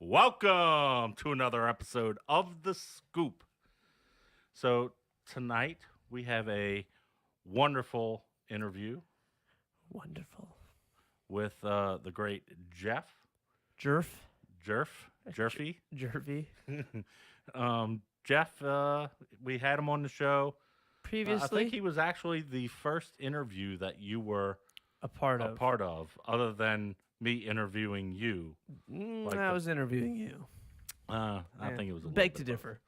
Welcome to another episode of The Scoop. So, tonight we have a wonderful interview Wonderful. with the great Jeff. Jerf. Jerfy. Jervy. Jeff, we had him on the show. Previously, I think he was actually the first interview that you were a part a of. part of, other than me interviewing you. I was interviewing you. I think it was a Beg little to bit differ.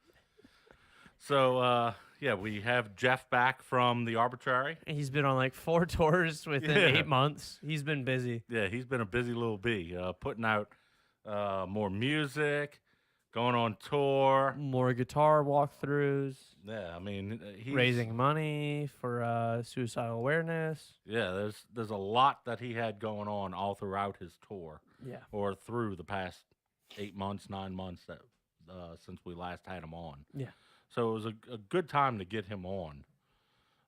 So, we have Jeff back from the Arbitrary. He's been on like 4 tours within 8 months. He's been busy. Yeah, he's been a busy little bee, putting out more music, going on tour. More guitar walkthroughs. Yeah, I mean, he's Raising money for suicidal awareness. Yeah, there's a lot that he had going on all throughout his tour. Yeah. Or through the past 8 months, 9 months that since we last had him on. Yeah. So it was a good time to get him on,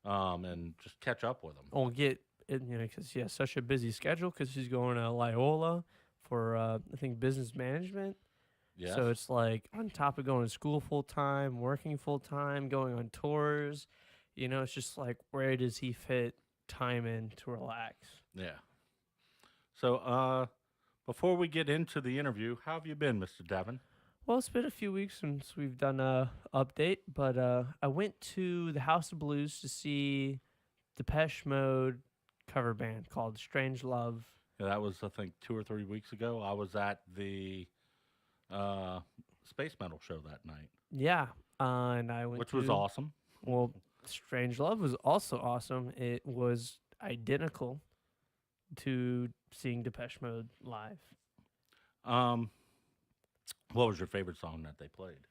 and just catch up with him. We'll get it, because he has such a busy schedule because he's going to Loyola for, I think, business management. Yes. So it's like on top of going to school full time, working full time, going on tours, it's just like, where does he fit time in to relax? Yeah. So, before we get into the interview, how have you been, Mr. Devon? Well, it's been a few weeks since we've done a update, but I went to the House of Blues to see Depeche Mode cover band called Strange Love. Yeah, that was, I think, 2 or 3 weeks ago. I was at the Space Metal show that night. Yeah, and I went Which was awesome. Well, Strange Love was also awesome. It was identical to seeing Depeche Mode live. What was your favorite song that they played?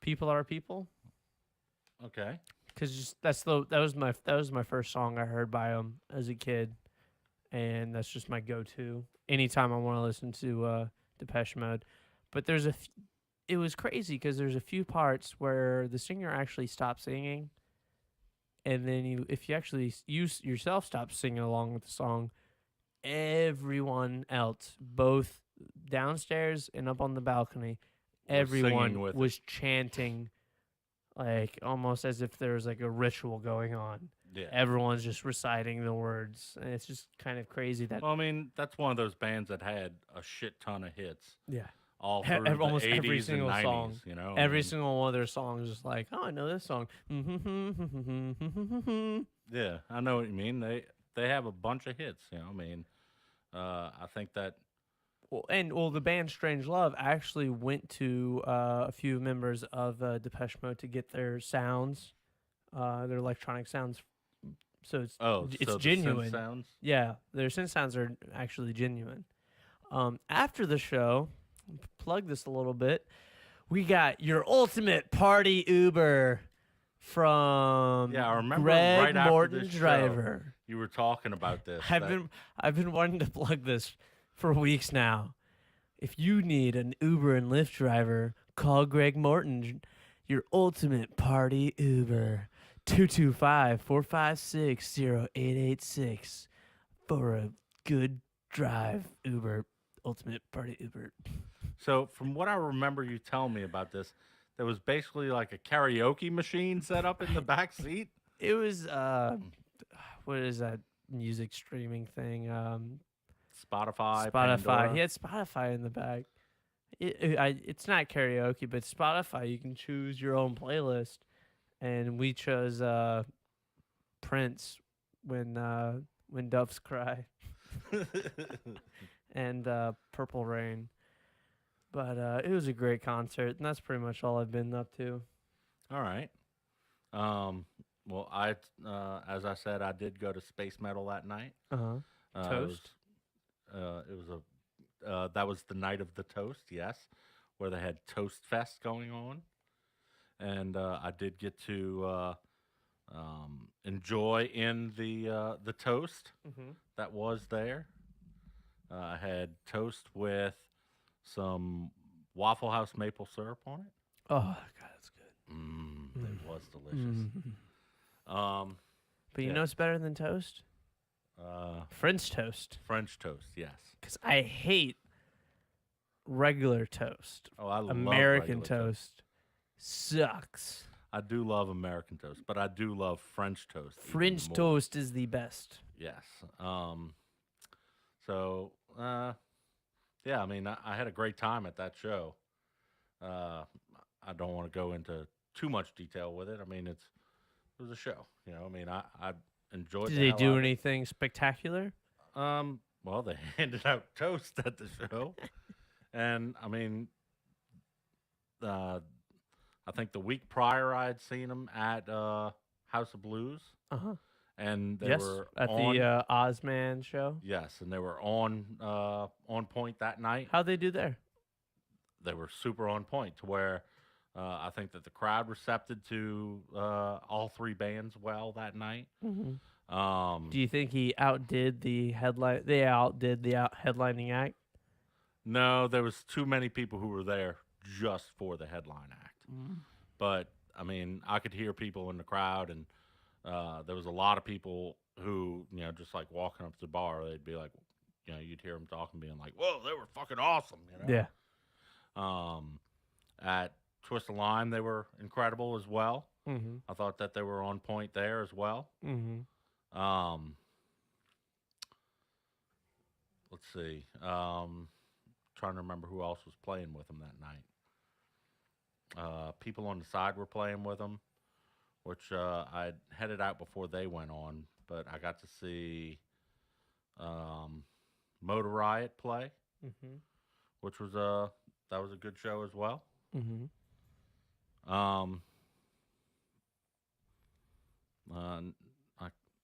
People Are People. Okay. Because that was my first song I heard by them as a kid, and that's just my go-to anytime I want to listen to Depeche Mode. But it was crazy because there's a few parts where the singer actually stopped singing, and then if you actually yourself stop singing along with the song, everyone else, both downstairs and up on the balcony, everyone was chanting. Like, almost as if there was, like, a ritual going on. Yeah. Everyone's just reciting the words. And it's just kind of crazy that... Well, I mean, that's one of those bands that had a shit ton of hits. Yeah. All through the almost 80s every single and 90s, song. Every single one of their songs is like, oh, I know this song. Yeah, I know what you mean. They have a bunch of hits, I mean, I think that... Well, the band Strange Love actually went to a few members of Depeche Mode to get their sounds, their electronic sounds. So it's genuine. The synth sounds? Yeah, their synth sounds are actually genuine. After the show, plug this a little bit. We got Your Ultimate Party Uber from I remember Greg right after Morton this Driver. Show, you were talking about this. I've been wanting to plug this for weeks now. If you need an Uber and Lyft driver, call Greg Morton, Your Ultimate Party Uber, 225-456-0886 for a good drive. Uber, Ultimate Party Uber. So from what I remember you telling me about this, there was basically like a karaoke machine set up in the back seat. It was, what is that music streaming thing? Spotify. Pandora. He had Spotify in the back. It's not karaoke, but Spotify, you can choose your own playlist. And we chose Prince, When Doves Cry, and Purple Rain. But it was a great concert, and that's pretty much all I've been up to. All right. Well, as I said, I did go to Space Metal that night. Toast. That was the night of the Toast, yes, where they had Toast Fest going on, and I did get to enjoy in the toast that was there. I had toast with some Waffle House maple syrup on it. Oh God, that's good. It was delicious. But you know what's better than toast? French toast. French toast, yes. Because I hate regular toast. Oh, I love American regular toast sucks. I do love American toast, but I do love French toast. even French more. toast is the best. Yes. So, yeah, I mean, I had a great time at that show. I don't want to go into too much detail with it. I mean, it was a show. I mean, I enjoyed. Did the they hell do out of anything spectacular? it. Well, they handed out toast at the show, and I mean, I think the week prior I had seen them at House of Blues, Uh-huh. and they Yes, were at on. the Ozman show. Yes, and they were on point that night. How'd they do there? They were super on point to where I think that the crowd recepted to all three bands well that night. Do you think he outdid the headline? They outdid the headlining act. No, there was too many people who were there just for the headline act. But I mean, I could hear people in the crowd, and there was a lot of people who, just like walking up to the bar, they'd be like, you'd hear them talking, being like, "Whoa, they were fucking awesome!" Yeah. At Twist of Lime, they were incredible as well. Mm-hmm. I thought that they were on point there as well. Mm-hmm. Let's see. Trying to remember who else was playing with them that night. People on the side were playing with them, which I headed out before they went on, but I got to see Motor Riot play, Mm-hmm. which was that was a good show as well. Mm-hmm.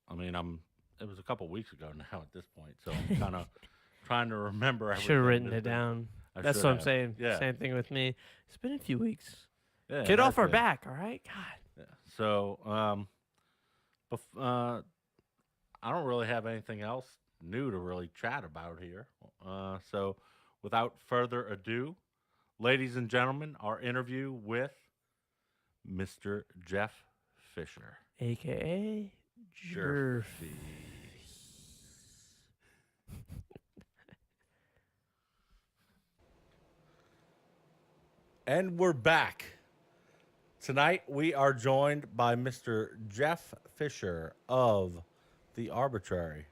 I mean, it was a couple weeks ago now at this point, so I'm kind of trying to remember everything. Should have written that's it been- down. I That's should what I'm have. saying. Yeah. Same thing with me. It's been a few weeks. Yeah, Get it off has our been. back, all right? God. Yeah. So, I don't really have anything else new to really chat about here. So, without further ado, ladies and gentlemen, our interview with Mr. Jeff Fisher. AKA Jerf. And we're back. Tonight we are joined by Mr. Jeff Fisher of the Arbitrary.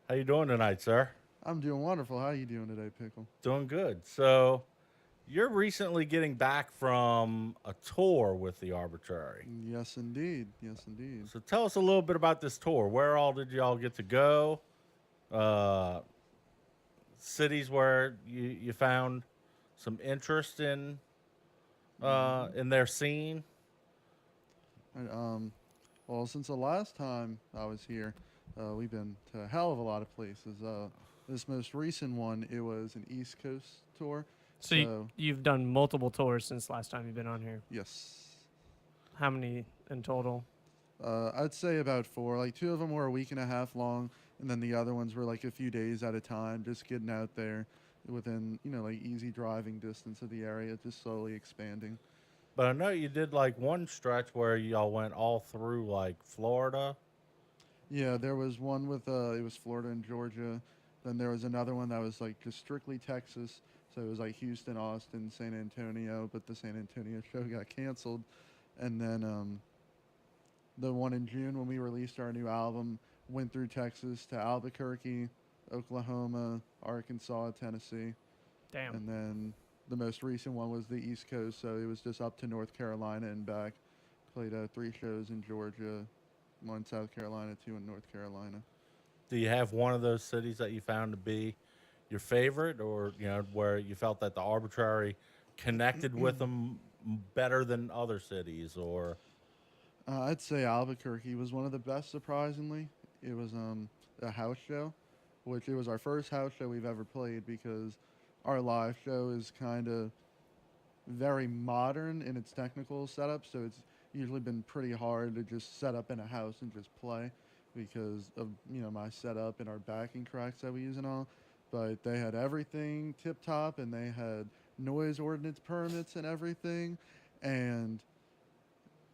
How you doing tonight, sir? I'm doing wonderful. How are you doing today, Pickle? Doing good. So, you're recently getting back from a tour with the Arbitrary. Yes, indeed. Yes, indeed. So tell us a little bit about this tour. Where all did y'all get to go? Cities where you found some interest in their scene. And, well, since the last time I was here, we've been to a hell of a lot of places. This most recent one, it was an East Coast tour. So you've done multiple tours since last time you've been on here. Yes. How many in total? I'd say about 4. Like 2 of them were a week and a half long, and then the other ones were like a few days at a time, just getting out there within, like easy driving distance of the area, just slowly expanding. But I know you did like one stretch where y'all went all through like Florida. Yeah, there was one with it was Florida and Georgia. Then there was another one that was like just strictly Texas. So it was like Houston, Austin, San Antonio, but the San Antonio show got canceled. And then the one in June when we released our new album went through Texas to Albuquerque, Oklahoma, Arkansas, Tennessee. Damn. And then the most recent one was the East Coast, so it was just up to North Carolina and back. Played 3 shows in Georgia, 1 in South Carolina, 2 in North Carolina. Do you have one of those cities that you found to be your favorite, or where you felt that the Arbitrary connected with them better than other cities? Or I'd say Albuquerque was one of the best, surprisingly. It was a house show, which it was our first house show we've ever played because our live show is kind of very modern in its technical setup, so it's usually been pretty hard to just set up in a house and just play because of my setup and our backing tracks that we use and all. But they had everything tip top, and they had noise ordinance permits and everything, and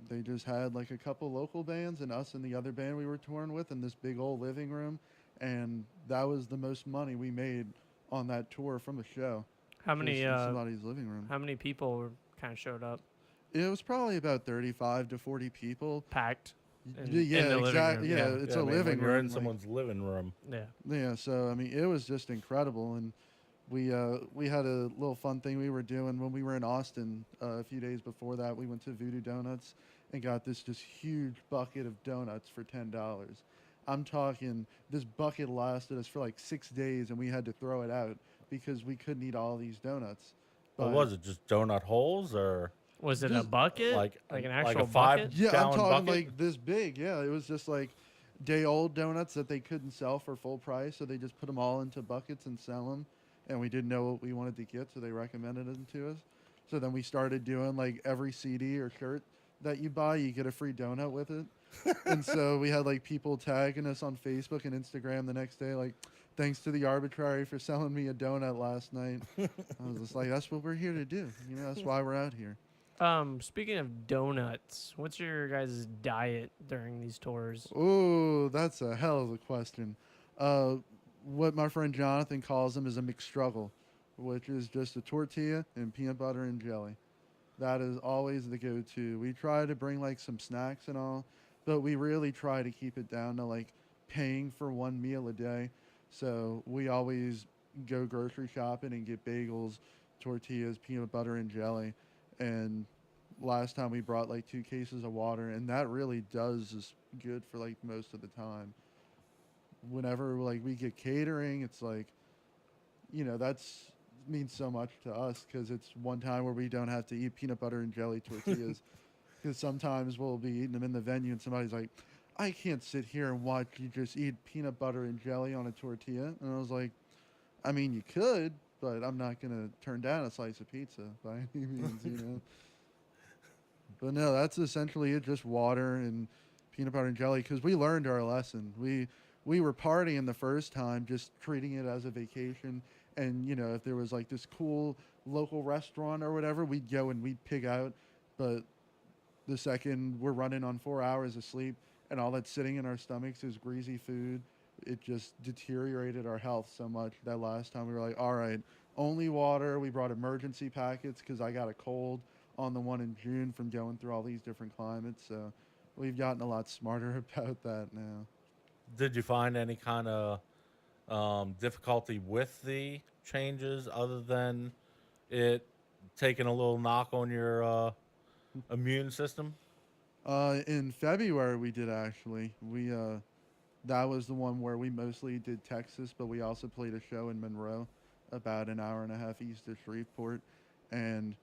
they just had like a couple local bands and us and the other band we were touring with in this big old living room, and that was the most money we made on that tour from the show. How Just many in somebody's living room. how many people kind of showed up? It was probably about 35 to 40 people. Packed. Yeah, the living exactly. room, Yeah, yeah. it's Yeah, a I mean, living when you're room. in someone's living room. Yeah. Yeah, so I mean, it was just incredible, and we had a little fun thing we were doing when we were in Austin a few days before that. We went to Voodoo Donuts and got this just huge bucket of donuts for $10. I'm talking this bucket lasted us for like 6 days, and we had to throw it out because we couldn't eat all these donuts. What was it? Just donut holes or Was it a Just bucket? like Like an like actual a 5 bucket? Yeah, I'm gallon talking bucket? like this big. Yeah, it was just like day old donuts that they couldn't sell for full price, so they just put them all into buckets and sell them. And we didn't know what we wanted to get, so they recommended them to us. So then we started doing like every CD or shirt that you buy, you get a free donut with it. And so we had like people tagging us on Facebook and Instagram the next day, like, thanks to the Arbitrary for selling me a donut last night. I was just like, that's what we're here to do. You know, that's why we're out here. Speaking of donuts, what's your guys' diet during these tours? Oh, that's a hell of a question. What my friend Jonathan calls them is a McStruggle, which is just a tortilla and peanut butter and jelly. That is always the go-to. We try to bring like some snacks and all, but we really try to keep it down to like paying for one meal a day. So we always go grocery shopping and get bagels, tortillas, peanut butter and jelly. And last time we brought like 2 cases of water, and that really does is good for like most of the time. Whenever like we get catering, it's like, you know, that's means so much to us because it's one time where we don't have to eat peanut butter and jelly tortillas. Because sometimes we'll be eating them in the venue and somebody's like, I can't sit here and watch you just eat peanut butter and jelly on a tortilla. And I was like, I mean, you could, but I'm not going to turn down a slice of pizza by any means, you know. But no, that's essentially it, just water and peanut butter and jelly because we learned our lesson. We were partying the first time, just treating it as a vacation. And, you know, if there was like this cool local restaurant or whatever, we'd go and we'd pig out. But the second we're running on 4 hours of sleep and all that's sitting in our stomachs is greasy food, it just deteriorated our health so much that last time we were like, all right, only water. We brought emergency packets because I got a cold on the one in June from going through all these different climates. So we've gotten a lot smarter about that now. Did you find any kind of difficulty with the changes other than it taking a little knock on your immune system? In February, we did actually. That was the one where we mostly did Texas, but we also played a show in Monroe, about an hour and a half east of Shreveport, and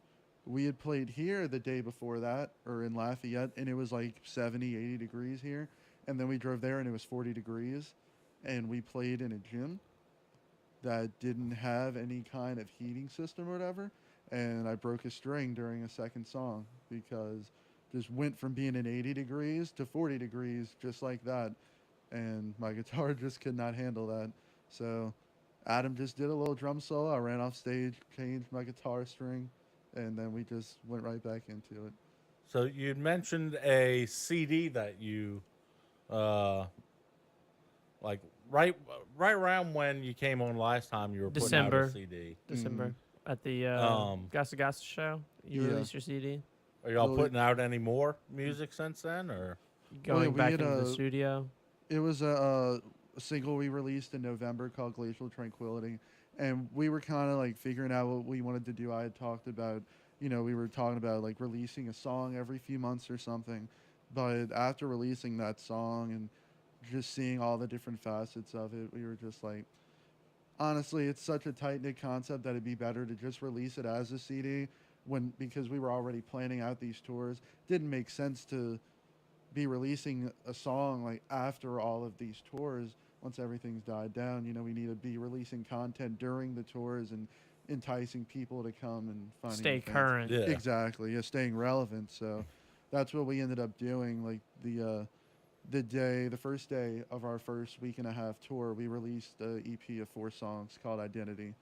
we had played here the day before that, or in Lafayette, and it was like 70, 80 degrees here, and then we drove there and it was 40 degrees, and we played in a gym that didn't have any kind of heating system or whatever, and I broke a string during a second song because just went from being in 80 degrees to 40 degrees just like that, and my guitar just could not handle that. So Adam just did a little drum solo. I ran off stage, changed my guitar string, and then we just went right back into it. So you mentioned a CD that you like right around when you came on last time. You were putting out December. a CD. December at the Gasa Gasa show. You Yeah. released your CD. Are y'all Well, putting out any more music since then, or Going we back had into the a- studio. It was a single we released in November called Glacial Tranquility, and we were kind of like figuring out what we wanted to do. I had talked about, you know, we were talking about like releasing a song every few months or something, but after releasing that song and just seeing all the different facets of it, we were just like, honestly, it's such a tight knit concept that it'd be better to just release it as a CD when because we were already planning out these tours. Didn't make sense to be releasing a song like after all of these tours once everything's died down. You know, we need to be releasing content during the tours and enticing people to come and finding Stay the fans. current. yeah? Exactly, yeah, staying relevant. So that's what we ended up doing. Like the first day of our first week and a half tour, we released an EP of 4 songs called Identity,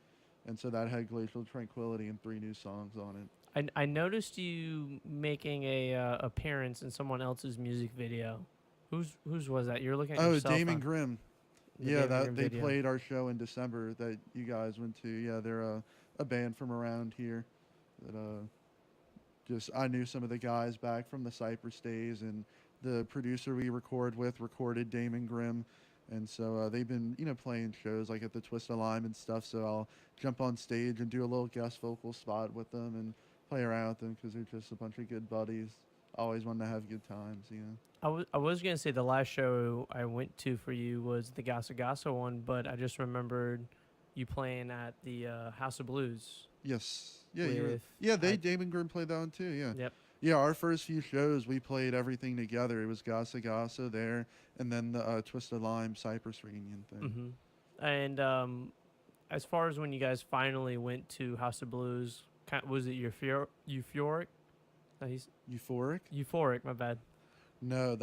and so that had Glacial Tranquility and 3 new songs on it. I noticed you making a appearance in someone else's music video. Whose was that? You're looking at Oh, yourself. Damon huh? Grimm. The Yeah, David that Grimm they video. played our show in December that you guys went to. Yeah, they're a band from around here that just I knew some of the guys back from the Cypress days, and the producer we record with recorded Damon Grimm, and so they've been playing shows like at the Twist of Lime and stuff. So I'll jump on stage and do a little guest vocal spot with them and play around with them because they're just a bunch of good buddies. Always wanting to have good times, I was gonna say the last show I went to for you was the Gasa Gasa one, but I just remembered you playing at the House of Blues. Yes. Yeah, you were. With Yeah, I, Damon Grimm played that one too. Yeah. yep. Yeah, our first few shows, we played everything together. It was Gasa Gasa there, and then the Twisted Lime Cypress reunion thing. And as far as when you guys finally went to House of Blues, was it euphoric? Euphoric? Euphoric. My bad. No,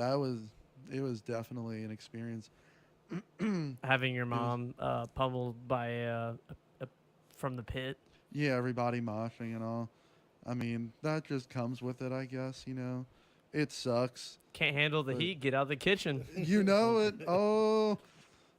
it was definitely an experience. Having your It was- mom pummeled by from the pit. Yeah, everybody moshing and all. I mean, that just comes with it, I guess. It sucks. Can't handle the But- heat. Get out of the kitchen. You know it. Oh.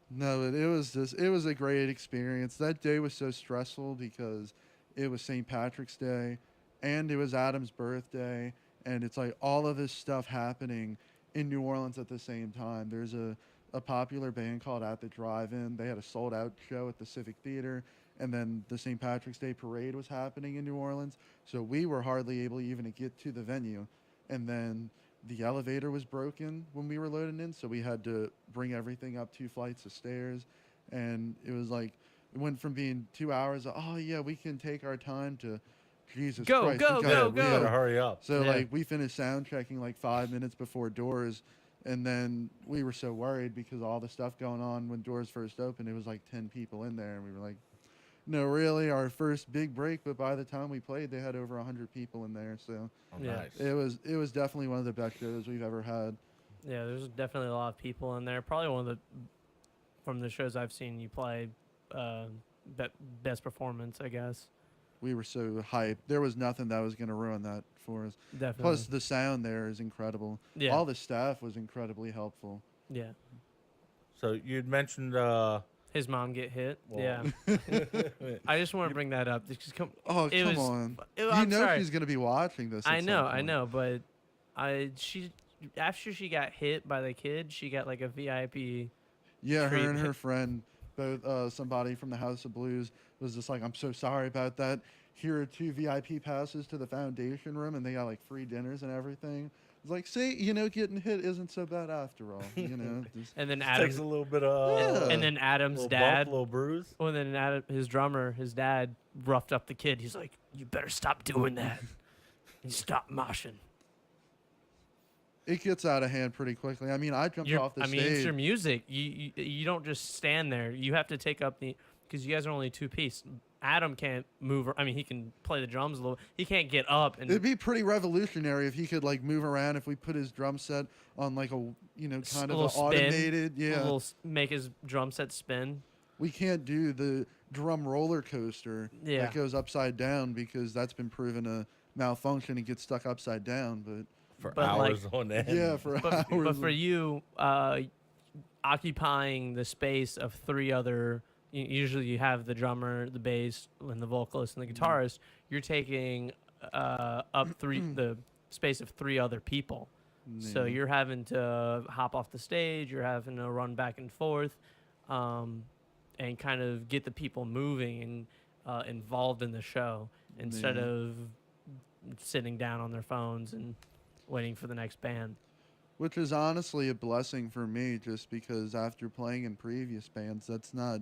No, it was a great experience. That day was so stressful because it was St. Patrick's Day and it was Adam's birthday, and it's like all of this stuff happening in New Orleans at the same time. There's a popular band called At the Drive-In. They had a sold out show at the Civic Theater, and then the St. Patrick's Day parade was happening in New Orleans. So we were hardly able even to get to the venue. And then the elevator was broken when we were loading in, so we had to bring everything up 2 flights of stairs. And it was like, it went from being 2 hours of, oh yeah, we can take our time, to Jesus Go, Christ. go, we go, gotta- go. we Gotta gotta- hurry up. So Yeah. like we finished sound checking like 5 minutes before doors, and then we were so worried because all the stuff going on when doors first opened. It was like 10 people in there, and we were like, no, really, our first big break. But by the time we played, they had over 100 people in there. So Oh, Yeah. nice. it was definitely one of the best shows we've ever had. Yeah, there's definitely a lot of people in there. Probably one of the from the shows I've seen you play, best performance, I guess. We were so hyped. There was nothing that was going to ruin that for us. Definitely. Plus, the sound there is incredible. yeah, All the staff was incredibly helpful. yeah. So you'd mentioned His mom get hit. Well- Yeah, I just want to bring that up. Just come, Oh, It come was- on. I'm You know sorry. she's going to be watching this. I at know, some I point. know, but she after she got hit by the kid, she got like a VIP. Yeah, her and treatment. her friend, both somebody from the House of Blues, was just like, I'm so sorry about that. Here are 2 VIP passes to the foundation room, and they got like free dinners and everything. It's like, see, getting hit isn't so bad after all. Just- And then takes Adam's a little bit of Yeah. and then Adam's little dad. bump, little bruise. Well, then his drummer, his dad, roughed up the kid. He's like, "You better stop doing that. And stop moshing." it gets out of hand pretty quickly. I mean, I jumped off the I mean, stage. it's your music. You don't just stand there. You have to take up because you guys are only 2 piece. Adam can't move. I mean, he can play the drums a little. He can't get up and It'd be pretty revolutionary if he could like move around. If we put his drum set on like a kind of little an spin, automated, yeah. make his drum set spin. We can't do the drum roller coaster Yeah. that goes upside down because that's been proven to malfunction and get stuck upside down. But For But, like- hours on end. yeah, for But, hours. but for you, occupying the space of 3 other. Usually, you have the drummer, the bass, and the vocalist and the guitarist. You're taking up the space of 3 other people. So Yeah. you're having to hop off the stage. You're having to run back and forth, and kind of get the people moving and involved in the show instead Yeah. of sitting down on their phones and waiting for the next band. Which is honestly a blessing for me, just because after playing in previous bands, that's not,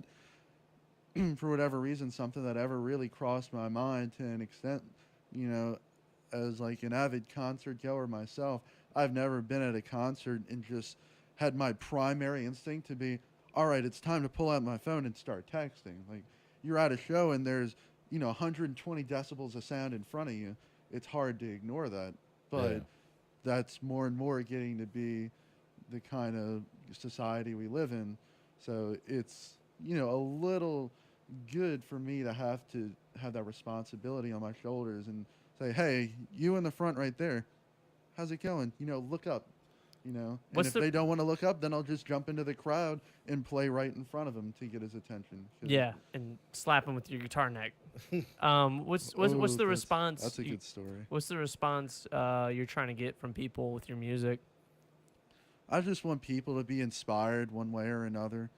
for whatever reason, something that ever really crossed my mind to an extent. As like an avid concert goer myself, I've never been at a concert and just had my primary instinct to be, all right, it's time to pull out my phone and start texting. Like, you're at a show and there's 120 decibels of sound in front of you. It's hard to ignore that, but Yeah. that's more and more getting to be the kind of society we live in. So it's a little good for me to have that responsibility on my shoulders and say, hey, you in the front right there, how's it going? Look up. you know. And What's if the they don't want to look up, then I'll just jump into the crowd and play right in front of him to get his attention. 'Cause- yeah, and slap him with your guitar neck. What's Oh, the response? That's a good story. What's the response you're trying to get from people with your music? I just want people to be inspired one way or another.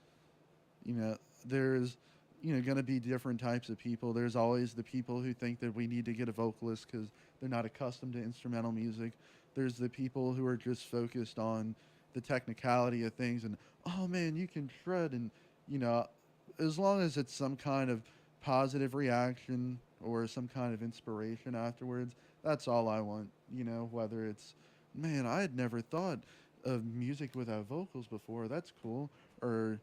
You know, there's, going to be different types of people. There's always the people who think that we need to get a vocalist because they're not accustomed to instrumental music. There's the people who are just focused on the technicality of things and, oh man, you can shred. And, you know, as long as it's some kind of positive reaction or some kind of inspiration afterwards, that's all I want. You know, whether it's, man, I had never thought of music without vocals before. That's cool. Or,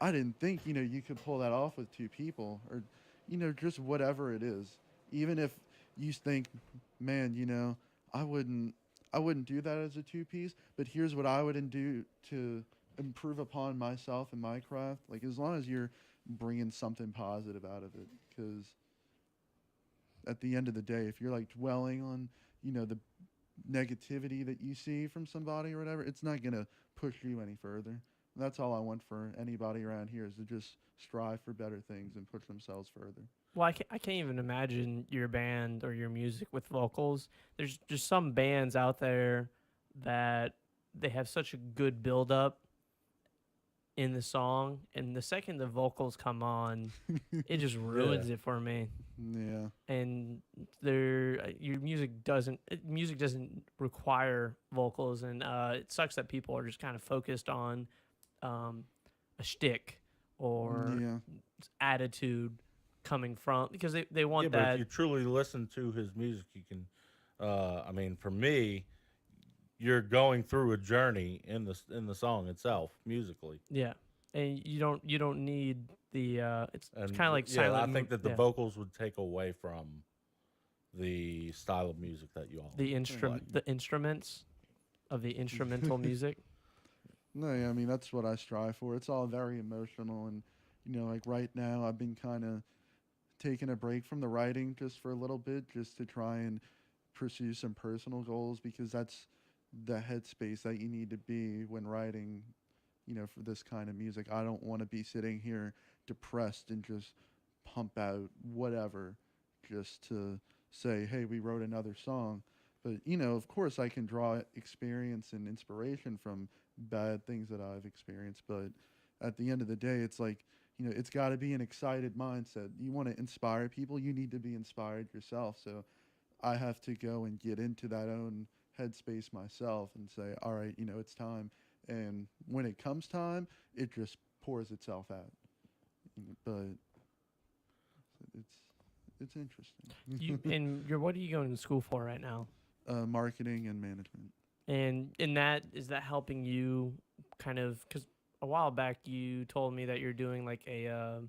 I didn't think, you could pull that off with two people or, just whatever it is. Even if you think, man, I wouldn't, I wouldn't do that as a two piece, but here's what I would do to improve upon myself and my craft. Like, as long as you're bringing something positive out of it, because at the end of the day, if you're like dwelling on, the negativity that you see from somebody or whatever, it's not going to push you any further. That's all I want for anybody around here is to just strive for better things and push themselves further. Well, I can't even imagine your band or your music with vocals. There's just some bands out there that they have such a good build up in the song, and the second the vocals come on, it just ruins it for me. Yeah. And your music doesn't require vocals, and it sucks that people are just kind of focused on a shtick or Yeah. attitude coming from, because they want But that. if you truly listen to his music, you can. I mean, for me, you're going through a journey in the song itself, musically. Yeah, and you don't need the. It's And kind of like silent. I think that the yeah. vocals would take away from the style of music that you all the like. the instruments of the instrumental music. No, yeah, I mean, that's what I strive for. It's all very emotional. And, like right now, I've been kind of taking a break from the writing just for a little bit, just to try and pursue some personal goals, because that's the headspace that you need to be when writing, for this kind of music. I don't want to be sitting here depressed and just pump out whatever just to say, hey, we wrote another song. But, of course, I can draw experience and inspiration from bad things that I've experienced. But at the end of the day, it's like, it's got to be an excited mindset. You want to inspire people, you need to be inspired yourself. So I have to go and get into that own headspace myself and say, all right, it's time. And when it comes time, it just pours itself out. But it's interesting. What are you going to school for right now? Marketing and management. And is that helping you kind of, because a while back you told me that you're doing like a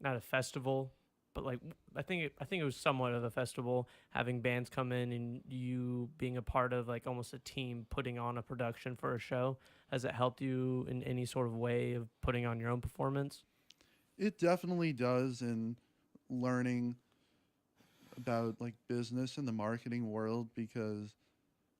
not a festival, but like I think it was somewhat of a festival, having bands come in and you being a part of like almost a team putting on a production for a show. Has it helped you in any sort of way of putting on your own performance? It definitely does, in learning about like business and the marketing world, because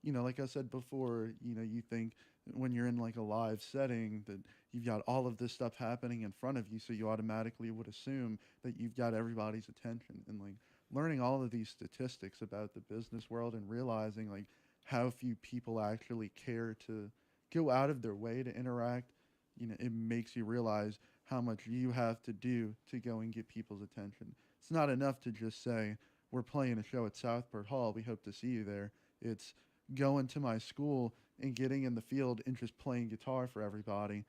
like I said before, you think when you're in like a live setting that you've got all of this stuff happening in front of you, so you automatically would assume that you've got everybody's attention. And like learning all of these statistics about the business world and realizing like how few people actually care to go out of their way to interact, it makes you realize how much you have to do to go and get people's attention. It's not enough to just say, we're playing a show at Southport Hall, we hope to see you there. It's going to my school and getting in the field and just playing guitar for everybody.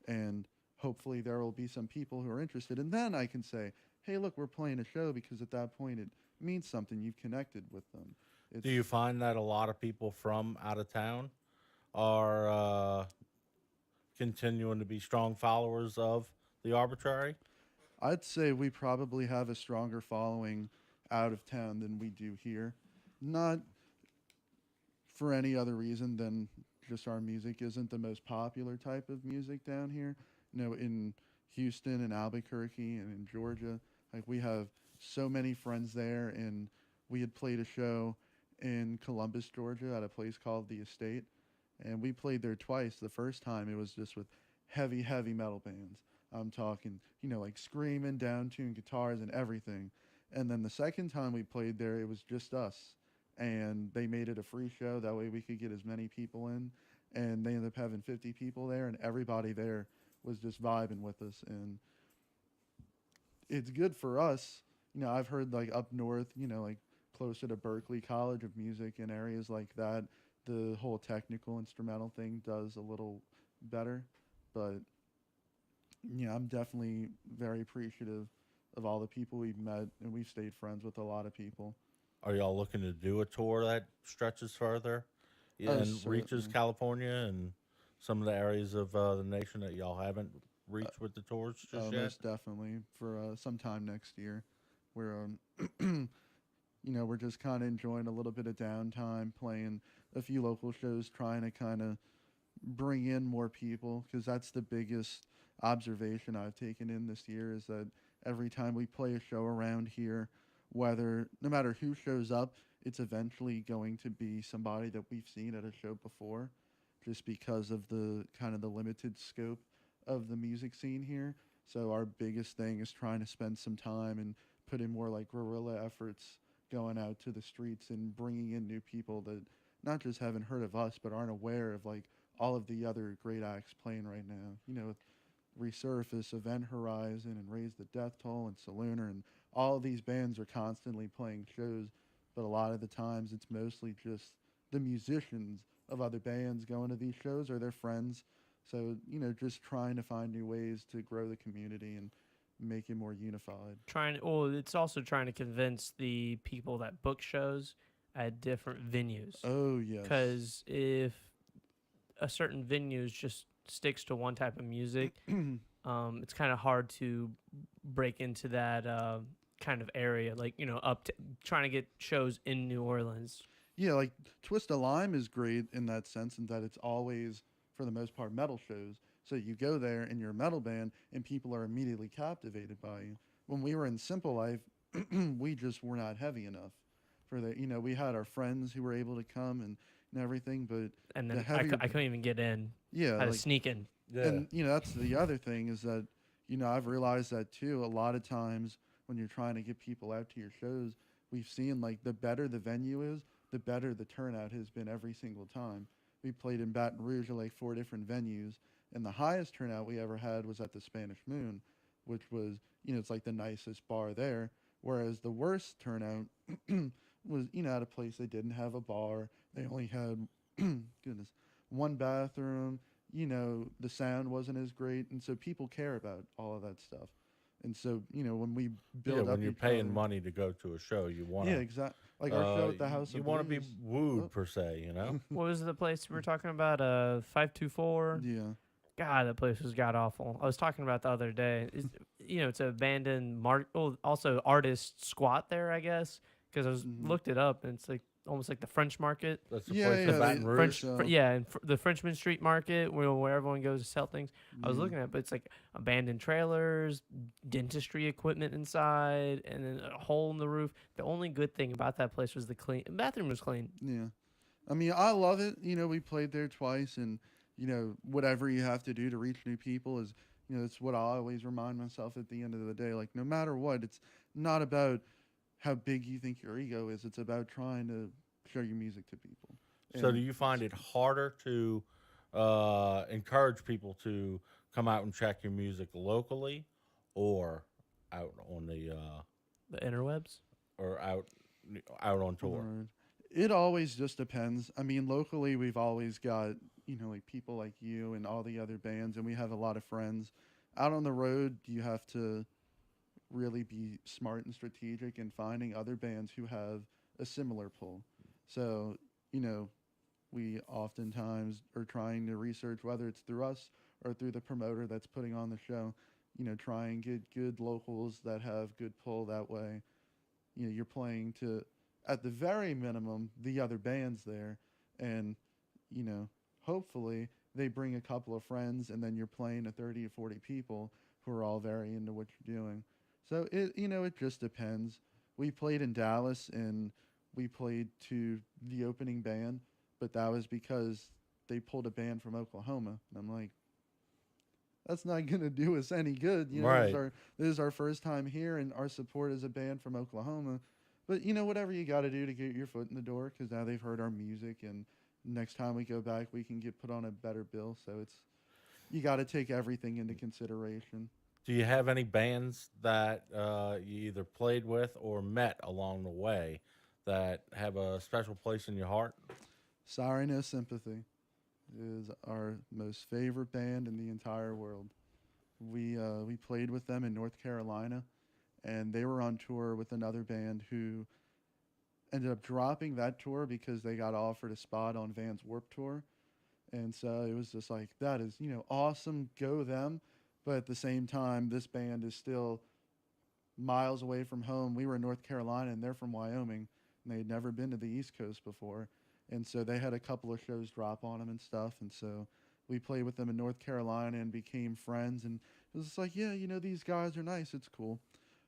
And hopefully there will be some people who are interested. And then I can say, hey, look, we're playing a show, because at that point it means something. You've connected with them. Do you find that a lot of people from out of town are continuing to be strong followers of the Arbitrary? I'd say we probably have a stronger following out of town than we do here. Not for any other reason than just our music isn't the most popular type of music down here. In Houston and Albuquerque and in Georgia, like we have so many friends there, and we had played a show in Columbus, Georgia at a place called The Estate, and we played there twice. The first time it was just with heavy metal bands. I'm talking, like screaming, down-tuned guitars and everything. And then the second time we played there, it was just us, and they made it a free show. That way we could get as many people in, and they ended up having 50 people there, and everybody there was just vibing with us. And it's good for us. I've heard like up north, like closer to Berkeley College of Music and areas like that, the whole technical instrumental thing does a little better. But I'm definitely very appreciative of all the people we've met, and we've stayed friends with a lot of people. Are y'all looking to do a tour that stretches further and reaches Certainly. California and some of the areas of the nation that y'all haven't reached with the tours just yet? Most definitely for sometime next year. We're we're just kind of enjoying a little bit of downtime, playing a few local shows, trying to kind of bring in more people, because that's the biggest observation I've taken in this year, is that every time we play a show around here, no matter who shows up, it's eventually going to be somebody that we've seen at a show before, just because of the kind of the limited scope of the music scene here. So our biggest thing is trying to spend some time and put in more like guerrilla efforts, going out to the streets and bringing in new people that not just haven't heard of us, but aren't aware of like all of the other great acts playing right now. With Resurface, Event Horizon, and Raise the Death Toll, and Salooner, and all of these bands are constantly playing shows, but a lot of the times it's mostly just the musicians of other bands going to these shows or their friends. So, just trying to find new ways to grow the community and make it more unified. It's also trying to convince the people that book shows at different venues. Oh, yes. Because if a certain venue just sticks to one type of music, it's kind of hard to break into that kind of area. Like, trying to get shows in New Orleans. Yeah, like Twist of Lime is great in that sense, in that it's always, for the most part, metal shows. So you go there and you're a metal band, and people are immediately captivated by you. When we were in Simple Life, we just were not heavy enough for that. We had our friends who were able to come and everything, but And the then heavier, I couldn't even get in. yeah, I had to like, sneak in. Yeah. and that's the other thing, is that I've realized that too. A lot of times when you're trying to get people out to your shows, we've seen like the better the venue is, the better the turnout has been every single time. We played in Baton Rouge at like 4 different venues, and the highest turnout we ever had was at the Spanish Moon, which was, it's like the nicest bar there. Whereas the worst turnout was, at a place they didn't have a bar. They only had, goodness, one bathroom. The sound wasn't as great. And so people care about all of that stuff. And so, when we build up, when you're each paying other, money to go to a show, you want yeah, exactly. Like our show at the House you of want to be Blues. wooed Oh. per se, What was the place we were talking about? 524? Yeah. God, that place was god awful. I was talking about the other day. It's an abandoned also artists squat there, I guess, because I was looked it up, and it's like almost like the French Market. That's the Yeah, place yeah, in Baton Rouge. French, so- and the Frenchman Street Market, where everyone goes to sell things. I was looking at it, but it's like abandoned trailers, dentistry equipment inside, and then a hole in the roof. The only good thing about that place was the bathroom was clean. Yeah. I mean, I love it. We played there twice, and, whatever you have to do to reach new people is, it's what I always remind myself at the end of the day. Like, no matter what, it's not about how big you think your ego is. It's about trying to show your music to people. So And do you find it harder to encourage people to come out and check your music locally, or out on The interwebs. or out on tour? Word. It always just depends. I mean, locally, we've always got, like people like you and all the other bands, and we have a lot of friends. Out on the road, you have to really be smart and strategic in finding other bands who have a similar pull. So, we oftentimes are trying to research, whether it's through us or through the promoter that's putting on the show, try and get good locals that have good pull. That way, you're playing to, at the very minimum, the other bands there, and, hopefully they bring a couple of friends, and then you're playing to 30 or 40 people who are all very into what you're doing. So it just depends. We played in Dallas, and we played to the opening band, but that was because they pulled a band from Oklahoma, and I'm like, that's not gonna do us any good. You know, Right. this is our first time here, and our support is a band from Oklahoma. But you know, whatever you got to do to get your foot in the door, because now they've heard our music, and next time we go back, we can get put on a better bill. So it's you got to take everything into consideration. Do you have any bands that you either played with or met along the way that have a special place in your heart? Sorry, no sympathy is our most favorite band in the entire world. We played with them in North Carolina, and they were on tour with another band who ended up dropping that tour because they got offered a spot on Van's Warped Tour. And so it was just like, that is, awesome, go them. But at the same time, this band is still miles away from home. We were in North Carolina and they're from Wyoming, and they'd never been to the East Coast before. And so they had a couple of shows drop on them and stuff. And so we played with them in North Carolina and became friends. And it was just like, yeah, these guys are nice. It's cool.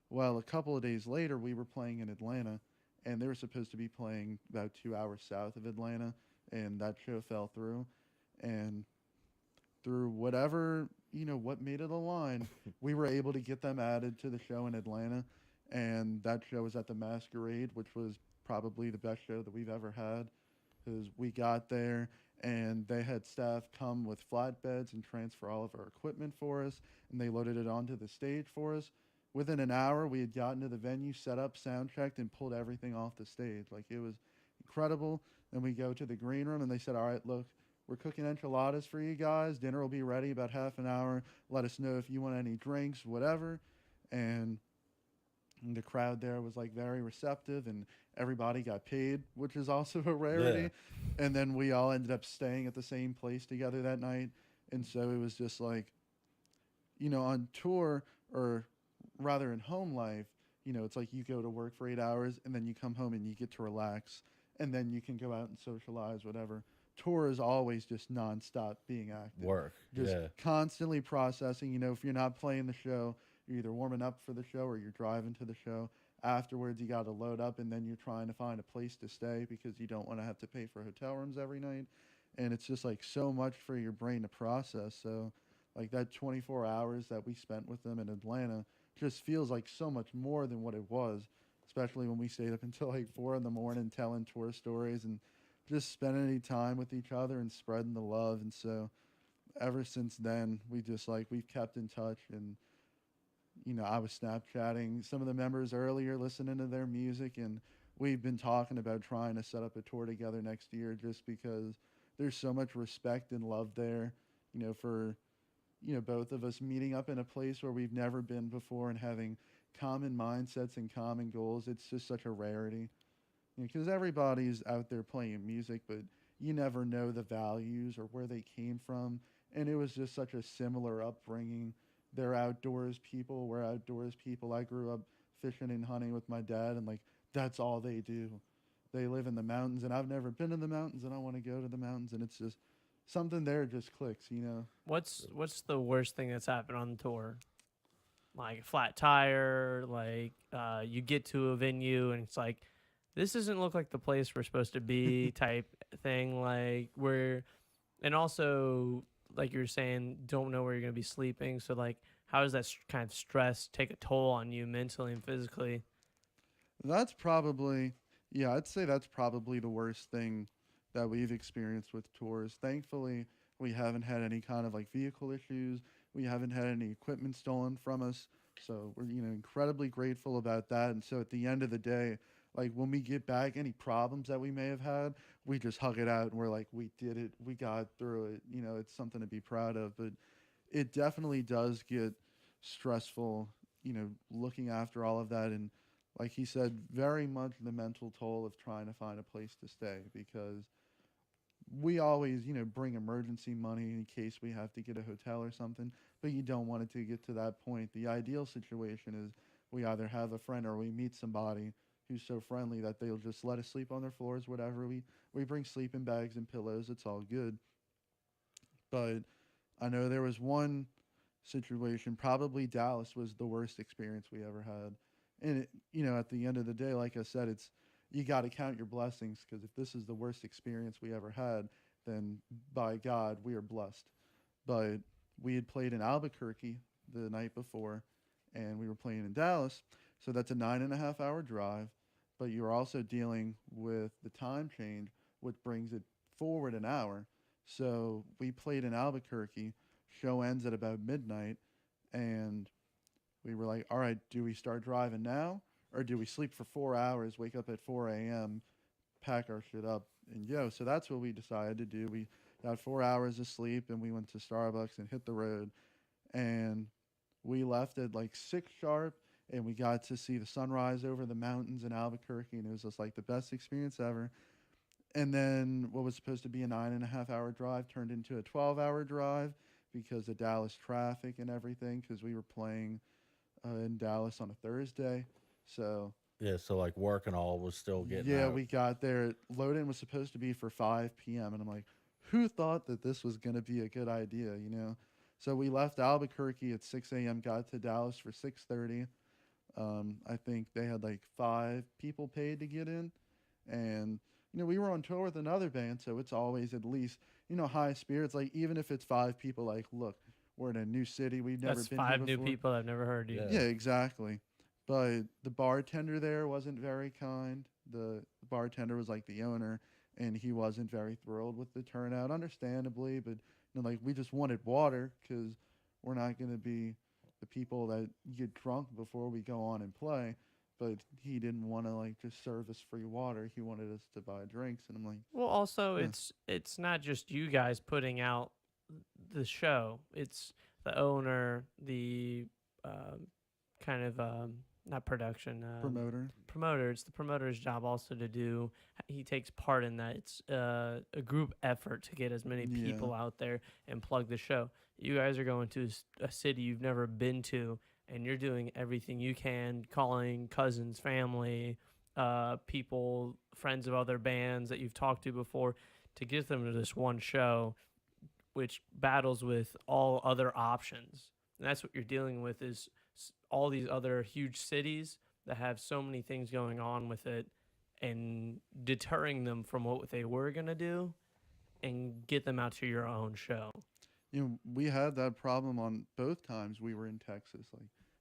Well, a couple of days later, we were playing in Atlanta, and they were supposed to be playing about 2 hours south of Atlanta, and that show fell through. And through whatever, what made it align, we were able to get them added to the show in Atlanta. And that show was at the Masquerade, which was probably the best show that we've ever had, because we got there and they had staff come with flatbeds and transfer all of our equipment for us, and they loaded it onto the stage for us. Within an hour, we had gotten to the venue, set up, sound checked, and pulled everything off the stage. Like, it was incredible. Then we go to the green room, and they said, all right, look, we're cooking enchiladas for you guys. Dinner will be ready about half an hour. Let us know if you want any drinks, whatever. And the crowd there was like very receptive, and everybody got paid, which is also a rarity. Yeah. And then we all ended up staying at the same place together that night. And so it was just like, on tour, or rather in home life, it's like you go to work for 8 hours and then you come home and you get to relax, and then you can go out and socialize, whatever. Tour is always just nonstop being active. Work. Just Yeah. constantly processing. If you're not playing the show, you're either warming up for the show or you're driving to the show. Afterwards, you got to load up, and then you're trying to find a place to stay because you don't want to have to pay for hotel rooms every night. And it's just like so much for your brain to process. So, like, that 24 hours that we spent with them in Atlanta just feels like so much more than what it was, especially when we stayed up until like 4 in the morning telling tour stories and just spending any time with each other and spreading the love. And so ever since then, we've kept in touch. And I was Snapchatting some of the members earlier, listening to their music, and we've been talking about trying to set up a tour together next year, just because there's so much respect and love there, for both of us meeting up in a place where we've never been before and having common mindsets and common goals. It's just such a rarity, because everybody's out there playing music, but you never know the values or where they came from. And it was just such a similar upbringing. They're outdoors people. We're outdoors people. I grew up fishing and hunting with my dad, and like, that's all they do. They live in the mountains, and I've never been in the mountains, and I want to go to the mountains, and it's just something there just clicks. What's the worst thing that's happened on the tour? Like a flat tire, like you get to a venue and it's like, this doesn't look like the place we're supposed to be type thing. Like and also, like you were saying, don't know where you're going to be sleeping. So like, how does that kind of stress take a toll on you mentally and physically? That's probably, yeah, I'd say that's probably the worst thing that we've experienced with tours. Thankfully, we haven't had any kind of like vehicle issues. We haven't had any equipment stolen from us. So we're, incredibly grateful about that. And so at the end of the day, like, when we get back, any problems that we may have had, we just hug it out and we're like, we did it. We got through it. It's something to be proud of. But it definitely does get stressful, looking after all of that. And like he said, very much the mental toll of trying to find a place to stay, because we always, bring emergency money in case we have to get a hotel or something, but you don't want it to get to that point. The ideal situation is we either have a friend or we meet somebody who's so friendly that they'll just let us sleep on their floors, whatever. We bring sleeping bags and pillows. It's all good. But I know there was one situation, probably Dallas was the worst experience we ever had. And at the end of the day, like I said, you got to count your blessings, because if this is the worst experience we ever had, then by God, we are blessed. But we had played in Albuquerque the night before, and we were playing in Dallas. So that's a 9.5 hour drive. But you're also dealing with the time change, which brings it forward an hour. So we played in Albuquerque. Show ends at about midnight, and we were like, all right, do we start driving now? Or do we sleep for 4 hours, wake up at 4 a.m., pack our shit up, and go? So that's what we decided to do. We got 4 hours of sleep, and we went to Starbucks and hit the road. And we left at like 6 sharp, and we got to see the sunrise over the mountains in Albuquerque, and it was just like the best experience ever. And then what was supposed to be a 9.5 hour drive turned into a 12-hour drive because of Dallas traffic and everything, because we were playing in Dallas on a Thursday. So Yeah, so like work and all was still getting yeah, out. we got there. Load in was supposed to be for 5 p.m. And I'm like, who thought that this was going to be a good idea, you know? So we left Albuquerque at 6 a.m., got to Dallas for 6:30. I think they had like 5 people paid to get in. And, you know, we were on tour with another band, so it's always at least, you know, high spirits. Like, even if it's 5 people, like, look, we're in a new city. We've never That's been 5 here new before. people I've never heard you. Yeah. Yeah, exactly. But the bartender there wasn't very kind. The bartender was like the owner, and he wasn't very thrilled with the turnout, understandably. But, you know, like, we just wanted water because we're not going to be the people that get drunk before we go on and play. But he didn't want to like just serve us free water. He wanted us to buy drinks, and I'm like, Well, also Yeah. it's not just you guys putting out the show. It's the owner, the kind of not production promoter. It's the promoter's job also to do. He takes part in that. It's a group effort to get as many Yeah. people out there and plug the show. You guys are going to a city you've never been to, and you're doing everything you can, calling cousins, family, people, friends of other bands that you've talked to before, to get them to this one show, which battles with all other options. And that's what you're dealing with is all these other huge cities that have so many things going on with it, and deterring them from what they were going to do and get them out to your own show. You know, we had that problem on both times we were in Texas.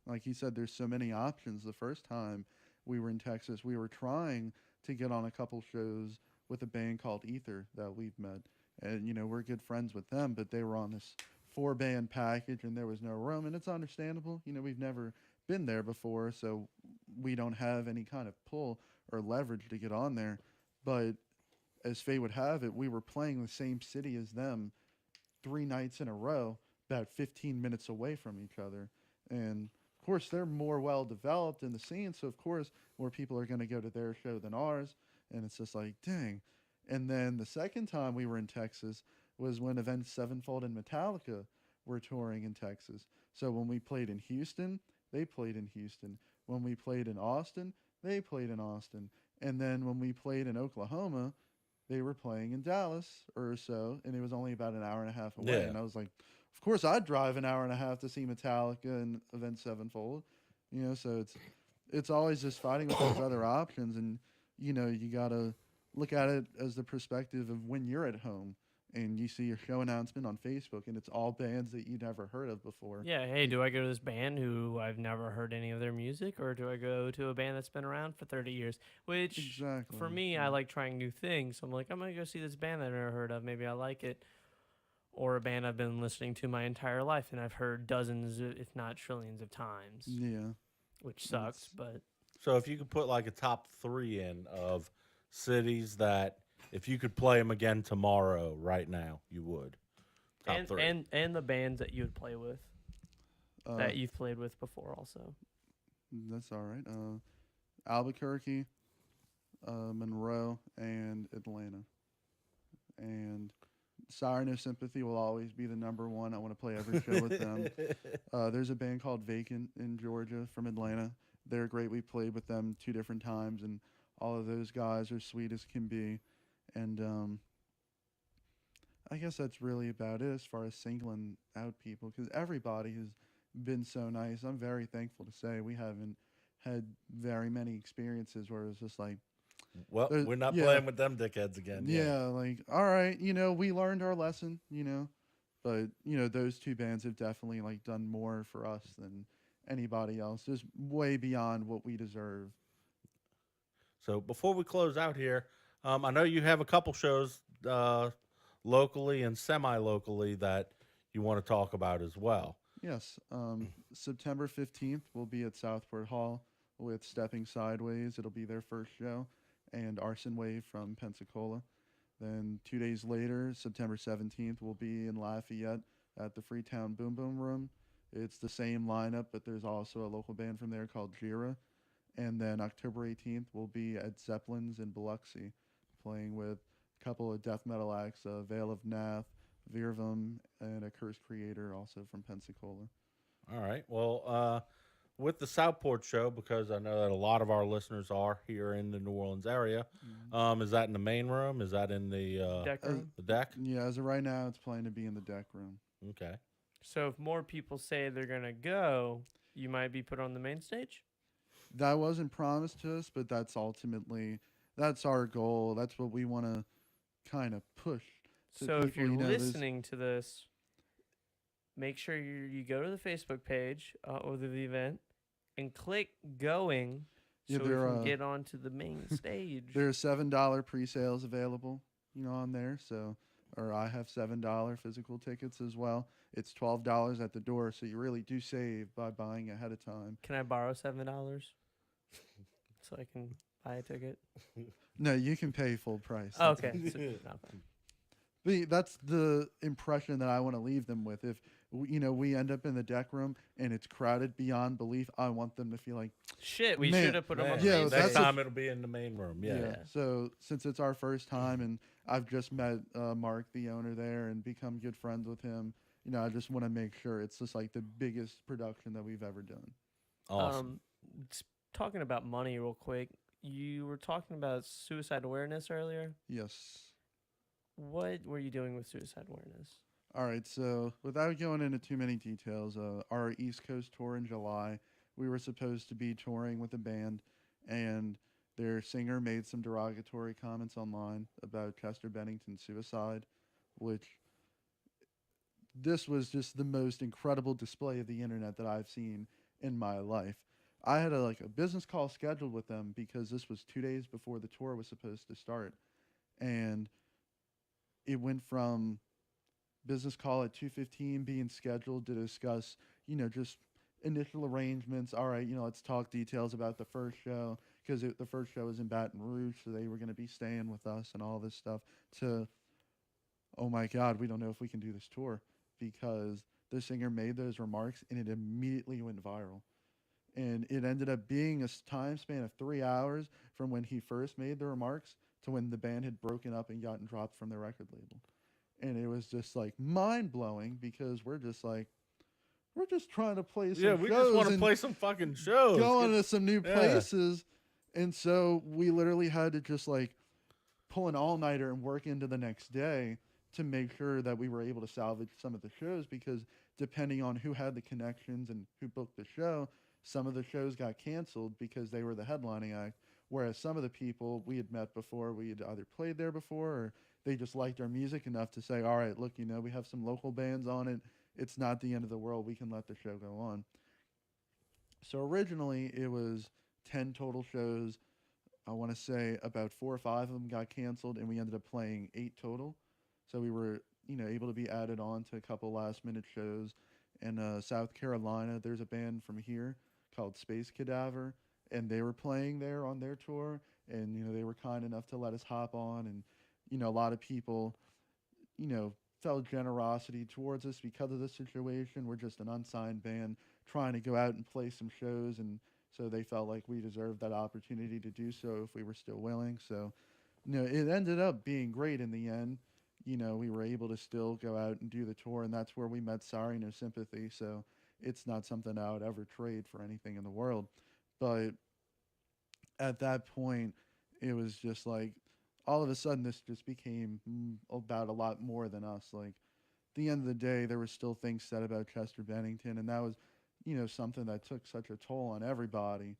Like you said, there's so many options. The first time we were in Texas, we were trying to get on a couple shows with a band called Ether that we've met. And, you know, we're good friends with them, but they were on this 4 band package and there was no room. And it's understandable. You know, we've never been there before, so we don't have any kind of pull or leverage to get on there. But as fate would have it, we were playing the same city as them 3 nights in a row, about 15 minutes away from each other. And of course, they're more well developed in the scene, so of course, more people are going to go to their show than ours. And it's just like, dang. And then the second time we were in Texas was when Avenged Sevenfold and Metallica were touring in Texas. So when we played in Houston, they played in Houston. When we played in Austin, they played in Austin. And then when we played in Oklahoma, they were playing in Dallas or so, and it was only about an hour and a half away. Yeah. And I was like, of course I'd drive an hour and a half to see Metallica and Avenged Sevenfold. You know, so it's always just fighting with those other options, and you know, you gotta look at it as the perspective of when you're at home and you see your show announcement on Facebook and it's all bands that you'd never heard of before. Yeah, hey, do I go to this band who I've never heard any of their music, or do I go to a band that's been around for 30 years? Which, Exactly. for me, I like trying new things. So I'm like, I'm going to go see this band that I've never heard of. Maybe I like it. Or a band I've been listening to my entire life and I've heard dozens, if not trillions of times, Yeah. which sucks, but... So if you could put like a top 3 in of cities that if you could play them again tomorrow, right now, you would. Top and, 3. and the bands that you would play with, that you've played with before also. That's all right. Albuquerque, Monroe, and Atlanta. And Sorry No Sympathy will always be the number one. I want to play every show with them. There's a band called Vacant in Georgia from Atlanta. They're great. We played with them 2 different times, and all of those guys are sweet as can be. And I guess that's really about it as far as singling out people, because everybody has been so nice. I'm very thankful to say we haven't had very many experiences where it's just like, Well, There's- we're not yeah. playing with them dickheads again. Yeah, like, all right, we learned our lesson, but those two bands have definitely like done more for us than anybody else, just way beyond what we deserve. So before we close out here, I know you have a couple shows locally and semi-locally that you want to talk about as well. Yes, September 15th we'll be at Southport Hall with Stepping Sideways. It'll be their first show, and Arson Wave from Pensacola. Then 2 days later, September 17th, we'll be in Lafayette at the Freetown Boom Boom Room. It's the same lineup, but there's also a local band from there called Jira. And then October 18th, we'll be at Zeppelin's in Biloxi, playing with a couple of death metal acts, Veil of Nath, Virvum, and a Cursed Creator, also from Pensacola. All right. Well, with the Southport show, because I know that a lot of our listeners are here in the New Orleans area, is that in the main room? Is that in the Deck room. the deck? Yeah, as of right now, it's planning to be in the deck room. Okay. So if more people say they're gonna go, you might be put on the main stage. That wasn't promised to us, but that's our goal. That's what we want to kind of push. to So if people, you're there's- listening to this, make sure you go to the Facebook page of the event and click going Yeah, so we there can are- get onto the main stage. There are $7 pre-sales available, on there. So, or I have $7 physical tickets as well. It's $12 at the door, so you really do save by buying ahead of time. Can I borrow $7 so I can buy a ticket? No, you can pay full price. Oh, That's okay. So, okay. That's the impression that I want to leave them with. If we end up in the deck room and it's crowded beyond belief, I want them to feel like, Shit, we Man, should have put them on the yeah, main Next that's stage. time it'll be in the main room. Yeah. Yeah. So since it's our first time and I've just met Mark, the owner there, and become good friends with him, I just want to make sure it's just like the biggest production that we've ever done. Awesome. Talking about money real quick, you were talking about suicide awareness earlier. Yes. What were you doing with suicide awareness? All right, so without going into too many details, our East Coast tour in July, we were supposed to be touring with a band, and their singer made some derogatory comments online about Chester Bennington's suicide, which this was just the most incredible display of the internet that I've seen in my life. I had a business call scheduled with them because this was 2 days before the tour was supposed to start, and it went from business call at 2:15 being scheduled to discuss, just initial arrangements. All right, let's talk details about the first show because the first show was in Baton Rouge, so they were going to be staying with us and all this stuff. To, oh my God, we don't know if we can do this tour because the singer made those remarks and it immediately went viral. And it ended up being a time span of 3 hours from when he first made the remarks to when the band had broken up and gotten dropped from their record label. And it was just like mind blowing because we're just trying to play some Yeah, we shows just want to and play some fucking shows. go Get- into some new Yeah. places. And so we literally had to just pull an all-nighter and work into the next day to make sure that we were able to salvage some of the shows because depending on who had the connections and who booked the show, some of the shows got canceled because they were the headlining act. Whereas some of the people we had met before, we had either played there before or they just liked our music enough to say, all right, look, we have some local bands on it. It's not the end of the world. We can let the show go on. So originally it was 10 total shows. I want to say about 4 or 5 of them got canceled and we ended up playing 8 total. So we were, able to be added on to a couple last minute shows. In South Carolina, there's a band from here called Space Cadaver, and they were playing there on their tour, and they were kind enough to let us hop on, and a lot of people felt generosity towards us because of the situation. We're just an unsigned band trying to go out and play some shows, and so they felt like we deserved that opportunity to do so if we were still willing. So it ended up being great in the end. We were able to still go out and do the tour, and that's where we met Sorry No Sympathy. So it's not something I would ever trade for anything in the world. But at that point, it was just all of a sudden this just became about a lot more than us. At the end of the day, there were still things said about Chester Bennington, and that was, something that took such a toll on everybody.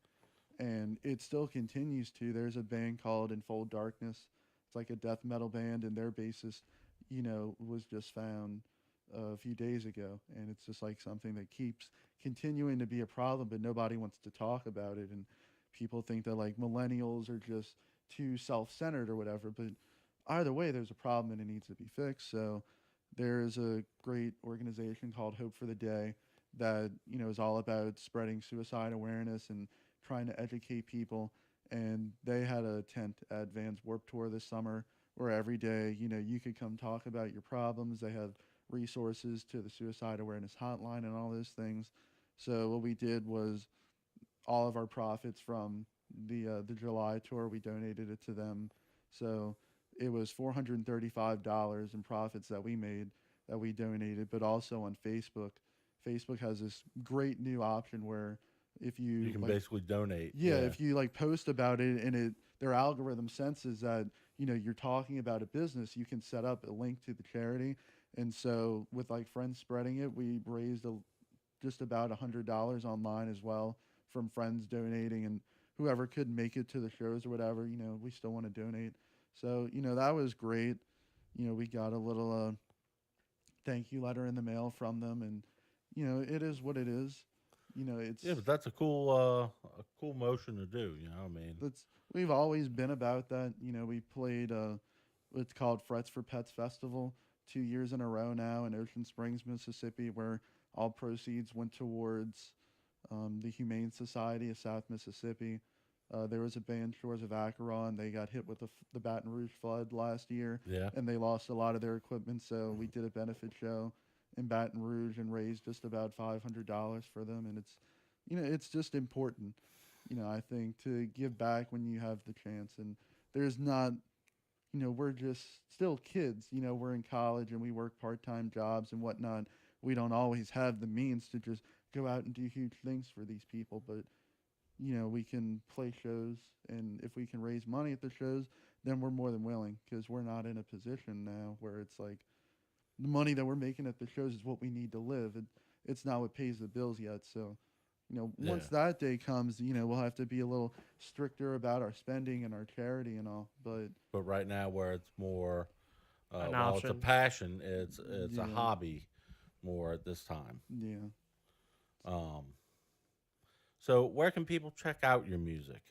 and it still continues to. There's a band called In Full Darkness. It's like a death metal band, and their bassist, was just found a few days ago, and it's just like something that keeps continuing to be a problem, but nobody wants to talk about it, and people think that like millennials are just too self-centered or whatever, but either way, there's a problem and it needs to be fixed. So there's a great organization called Hope for the Day that is all about spreading suicide awareness and trying to educate people. And they had a tent at Vans Warped Tour this summer where every day you could come talk about your problems. They have resources to the suicide awareness hotline and all those things. So what we did was all of our profits from the July tour, we donated it to them. So it was $435 in profits that we made that we donated, but also on Facebook. Facebook has this great new option where if You can basically donate. yeah, if you like post about it and their algorithm senses that you're talking about a business, you can set up a link to the charity. And so with like friends spreading it, we raised just about $100 online as well from friends donating, and whoever couldn't make it to the shows or whatever, we still want to donate. So that was great. We got a little thank you letter in the mail from them, and it is what it is. It's but that's a cool motion to do. I mean, we've always been about that. We played what's called Frets for Pets Festival 2 years in a row now in Ocean Springs, Mississippi, where all proceeds went towards the Humane Society of South Mississippi. There was a band, Shores of Acheron. They got hit with the Baton Rouge flood last year, yeah. and they lost a lot of their equipment. So we did a benefit show in Baton Rouge and raised just about $500 for them. And it's just important, I think, to give back when you have the chance. And there's not, we're just still kids. We're in college and we work part-time jobs and whatnot. We don't always have the means to just go out and do huge things for these people, but we can play shows, and if we can raise money at the shows, then we're more than willing, because we're not in a position now where it's like the money that we're making at the shows is what we need to live. It's not what pays the bills yet. So, once that day comes, we'll have to be a little stricter about our spending and our charity and all. But right now, where it's more, An well, it's a option. passion. It's a Yeah. hobby more at this time. yeah. So where can people check out your music?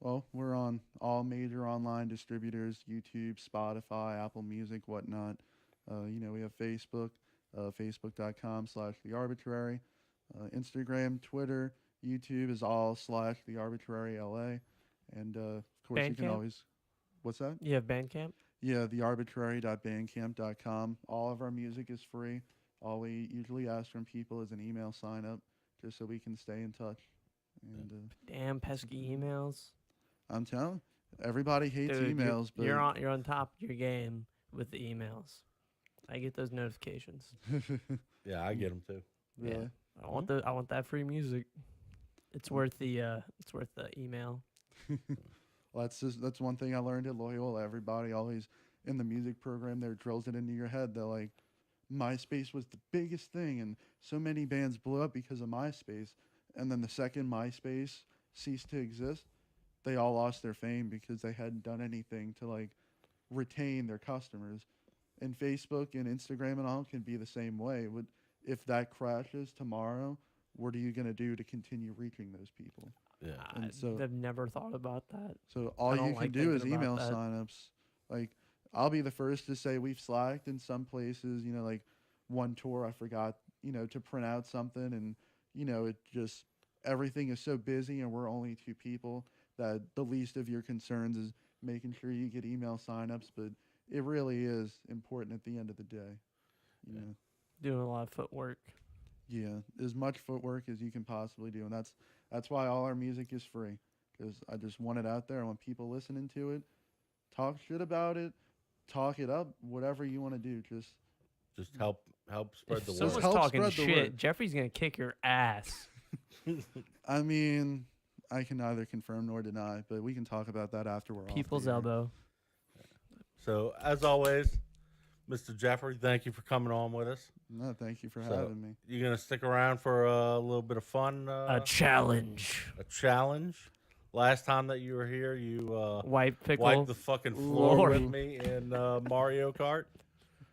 Well, we're on all major online distributors: YouTube, Spotify, Apple Music, whatnot. We have Facebook, facebook.com/thearbitrary. Instagram, Twitter, YouTube is all /thearbitraryLA. And of course, you can Bandcamp? always. What's that? You have Bandcamp? Yeah, thearbitrary.bandcamp.com. All of our music is free. All we usually ask from people is an email sign up, just so we can stay in touch. And Damn pesky emails. I'm telling, everybody hates Dude, emails, but you're on top of your game with the emails. I get those notifications. Yeah, I get them too. really. Yeah. I want that free music. It's worth the email. Well, that's one thing I learned at Loyola. Everybody always in the music program there drills it into your head. They're like, MySpace was the biggest thing, and so many bands blew up because of MySpace. And then the second MySpace ceased to exist, they all lost their fame because they hadn't done anything to like retain their customers. And Facebook and Instagram and all can be the same way. If that crashes tomorrow, what are you going to do to continue reaching those people? Yeah. And so- I've never thought about that. So all I don't you can like do is thinking about email that. signups. Like, I'll be the first to say we've slacked in some places. Like one tour I forgot, to print out something, and it just everything is so busy, and we're only two people that the least of your concerns is making sure you get email signups. But it really is important at the end of the day. You know. Doing a lot of footwork. Yeah, as much footwork as you can possibly do, and that's why all our music is free, because I just want it out there. I want people listening to it, talk shit about it, talk it up, whatever you want to do. Just help spread If the someone's word. help talking spread the shit, word. Jeffrey's gonna kick your ass. I mean, I can neither confirm nor deny, but we can talk about that after we're off the People's air. elbow. So as always, Mr. Jeffrey, thank you for coming on with us. No, thank you for So, having me. You gonna stick around for a little bit of fun? A challenge. A challenge. Last time that you were here, you White pickle. wiped the fucking floor Lord. with me in Mario Kart.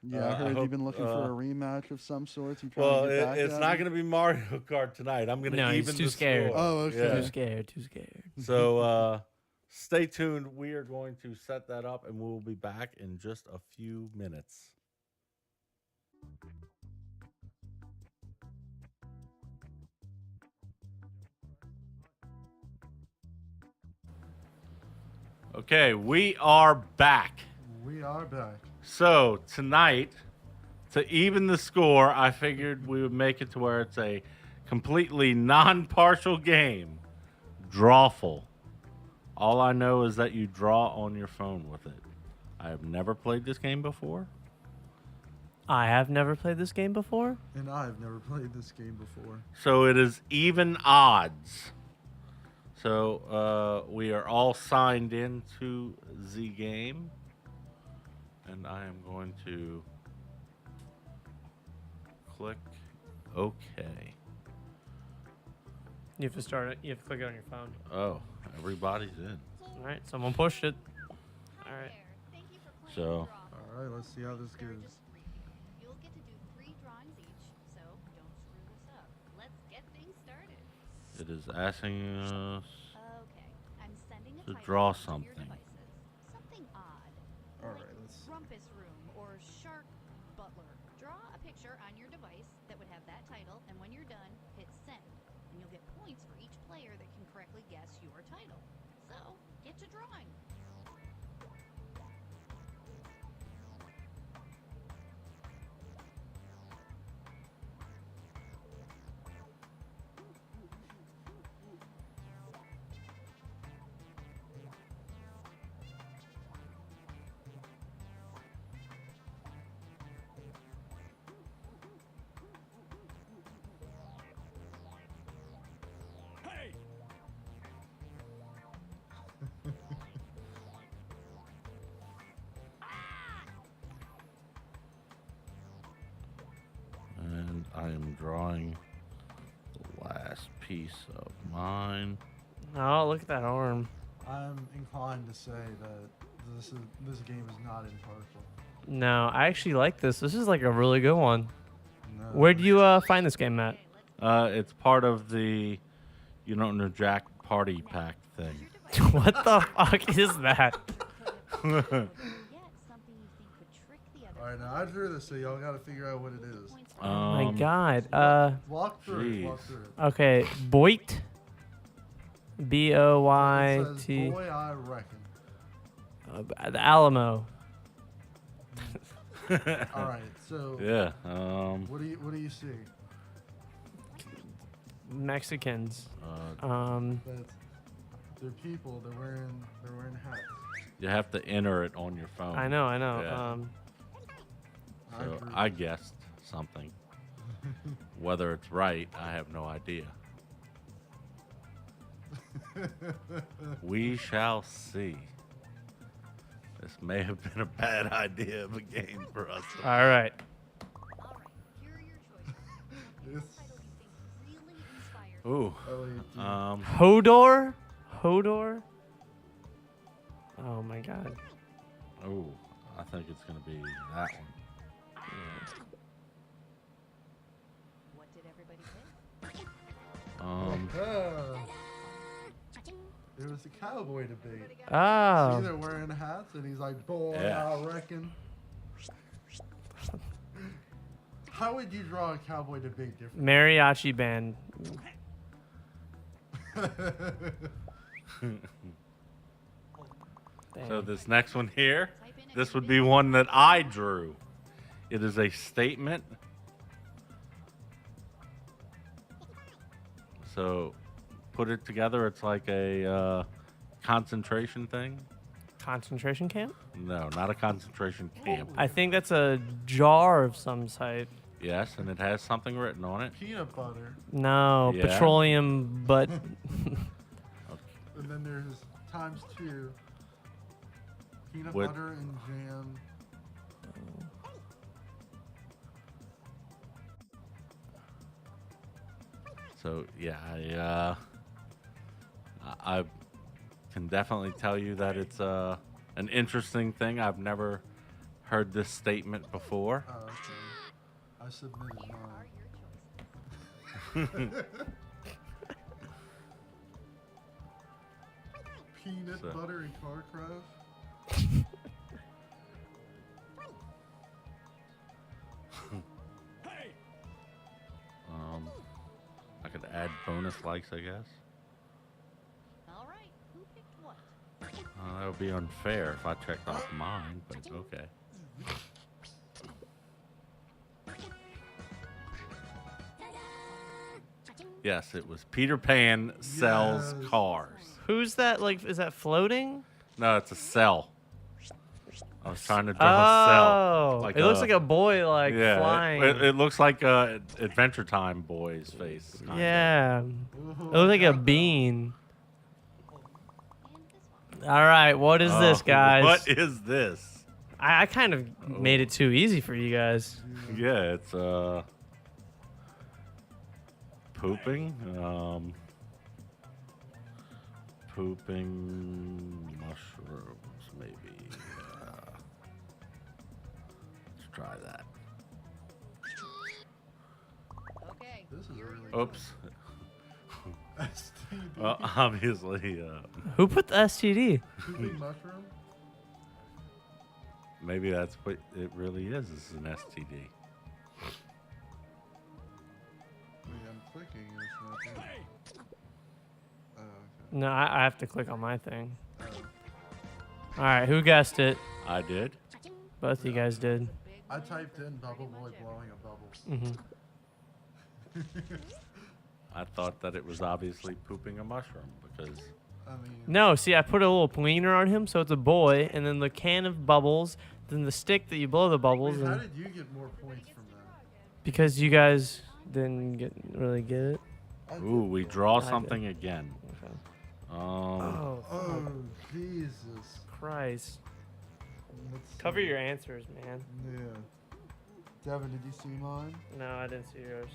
Yeah, I I heard hope, you've been looking for a rematch of some sort. You trying Well, to get back it's at not me? going to be Mario Kart tonight. I'm going to No, he's even too the scared. score. Oh, okay. Too scared. Too scared. So stay tuned. We are going to set that up, and we'll be back in just a few minutes. Okay, we are back. We are back. So tonight, to even the score, I figured we would make it to where it's a completely non-partial game. Drawful. All I know is that you draw on your phone with it. I have never played this game before. I have never played this game before. And I've never played this game before. So it is even odds. So we are all signed into the game. And I am going to click OK. You have to start it. You have to click it on your phone. Oh, everybody's in. All right, someone pushed it. All right. So All right, let's see how this goes. You'll get to do 3 drawings each, so don't screw this up. Let's get things started. it is asking us. Okay, I'm sending a To title draw to each of your something. devices. Something odd. All like right, let's see. Rumpus Room or Shark Butler. Draw a picture on your device that would have that title, and when you're done, hit send. And you'll get points for each player that can correctly guess your title. So, get to drawing. And I am drawing the last piece of mine. Oh, look at that arm. I'm inclined to say that this game is not impartial. No, I actually like this. This is like a really good one. No. Where'd you find this game at? It's part of the You Don't Know Jack party pack thing. What the fuck is that? Yet something you think could trick the other All right, now I drew this, so y'all got to figure out what it is. Oh my Um, god. Walk through it. Walk Jeez. through it. Okay. Boyt. It Boyt. says, boy, I reckon. The Alamo. All right, so Yeah. what do you see? Mexicans. That's they're people. They're wearing hats. You have to enter it on your phone. I know. Yeah. I So drew I guessed something. Whether it's right, I have no idea. We shall see. This may have been a bad idea of a game for us. All right. Alright, here are your choices. This- Title you think really inspired Ooh. Oh, wait, dude. Hodor. Hodor. Oh my god. Ooh. I think it's gonna be that one. What did everybody pick? It was a cowboy debate. See, Oh. they're wearing hats, and he's like, boy, Yeah. I reckon. How would you draw a cowboy debate different? Mariachi band. So Dang. this next one here, Type in this would anything. be one that I drew. It is a statement. So put it together, it's like a concentration thing. Concentration camp? No, not a concentration camp. I think that's a jar of some type. Yes, and it has something written on it. Peanut butter, No, Yeah. petroleum, but and then there's ×2. Peanut With- butter and jam. So yeah, I can definitely tell you that it's an interesting thing. I've never heard this statement before. Oh, okay. I submitted Here are mine. your choices. Peanut So- butter and Carcraft. I could add bonus likes, I guess. All right, who picked what? That would be unfair if I checked off mine, but okay. Yes, it was Peter Pan sells Yes. cars. Who's that? Like, is that floating? No, it's a cell. I was trying to draw a cell. Oh, it looks like a boy like yeah, flying. It looks like a Adventure Time boy's face. kinda. Yeah, Ooh, it looks like I a got that. bean. And this one. All right, what is this, guys? What is this? I kind of made it too easy for you guys. Yeah, it's pooping. Pooping mushrooms, maybe. Let's try that. Okay. This is here are really your Oops. STD. Well, obviously, Who put the STD? Pooping mushroom? maybe that's what it really is. This is an STD. I mean, I'm clicking. It's not there. Oh, okay. No, I have to click on my thing. Oh. All right, who guessed it? I did. Both of you guys did. big I one. typed in bubble boy blowing a bubble. Hmm I thought that it was obviously pooping a mushroom because I mean, No, see, I put a little pointer on him, so it's a boy, and then the can of bubbles, then the stick that you blow the bubbles, wait, how and did you get more points from that? because you guys didn't really get it. I did ooh, we get- draw did. something again. Okay. Um, Oh, Jesus. Christ! Let's Cover see. your answers, man. Yeah. Devin, did you see mine? No, I didn't see yours.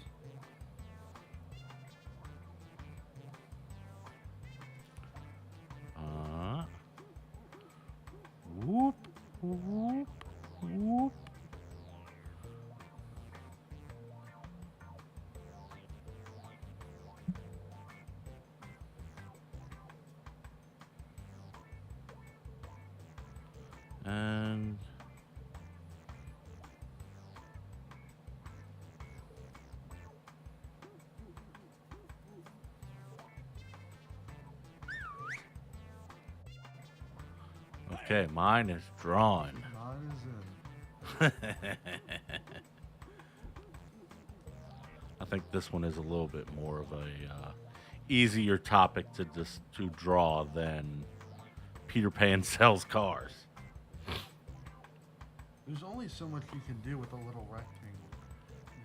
Whoop, whoop, whoop. And okay, mine is drawn. Mine is in. I think this one is a little bit more of a easier topic to draw than Peter Pan sells cars. There's only so much you can do with a little rectangle.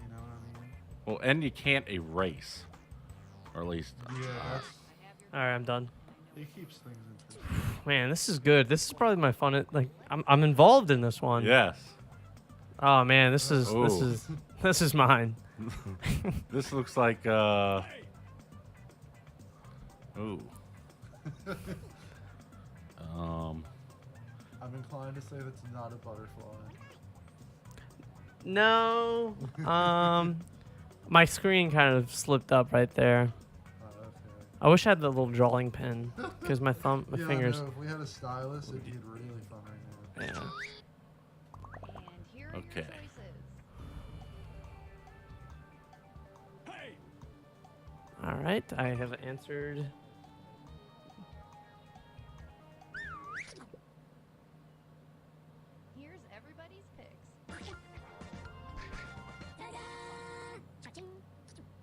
You know what I mean? Well, and you can't erase, or at least Yeah, that's. I have your All right, I'm done. It keeps things interesting. Man, this is good. This is probably my fun. Like, I'm involved in this one. yes. Oh man, this is Ooh. this is mine. This looks like ooh. I'm inclined to say that's not a butterfly. No. My screen kind of slipped up right there. Oh, okay. I wish I had the little drawing pen because my Yeah, fingers. I know, if we had a stylus, it'd be really fun right now. Yeah. and here are Okay. your choices. All right, I have answered. Here's everybody's picks.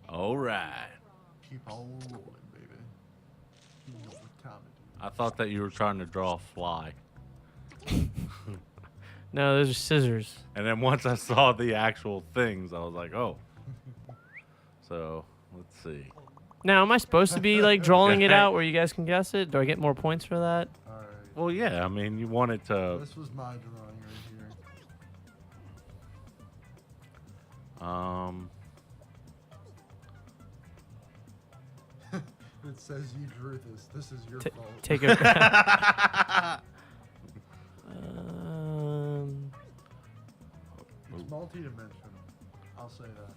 All right. Keep on rolling, baby. You know what time it is. I thought that you were trying to draw a fly. No, those are scissors. And then once I saw the actual things, I was like, oh. So, let's see. Now, am I supposed to be like drawing it out where you guys can guess it? Do I get more points for that? Alright. Well, yeah, I mean, you wanted to. This was my drawing right here. It says you drew this. This is your fault. Take it. It's multi-dimensional. I'll say that.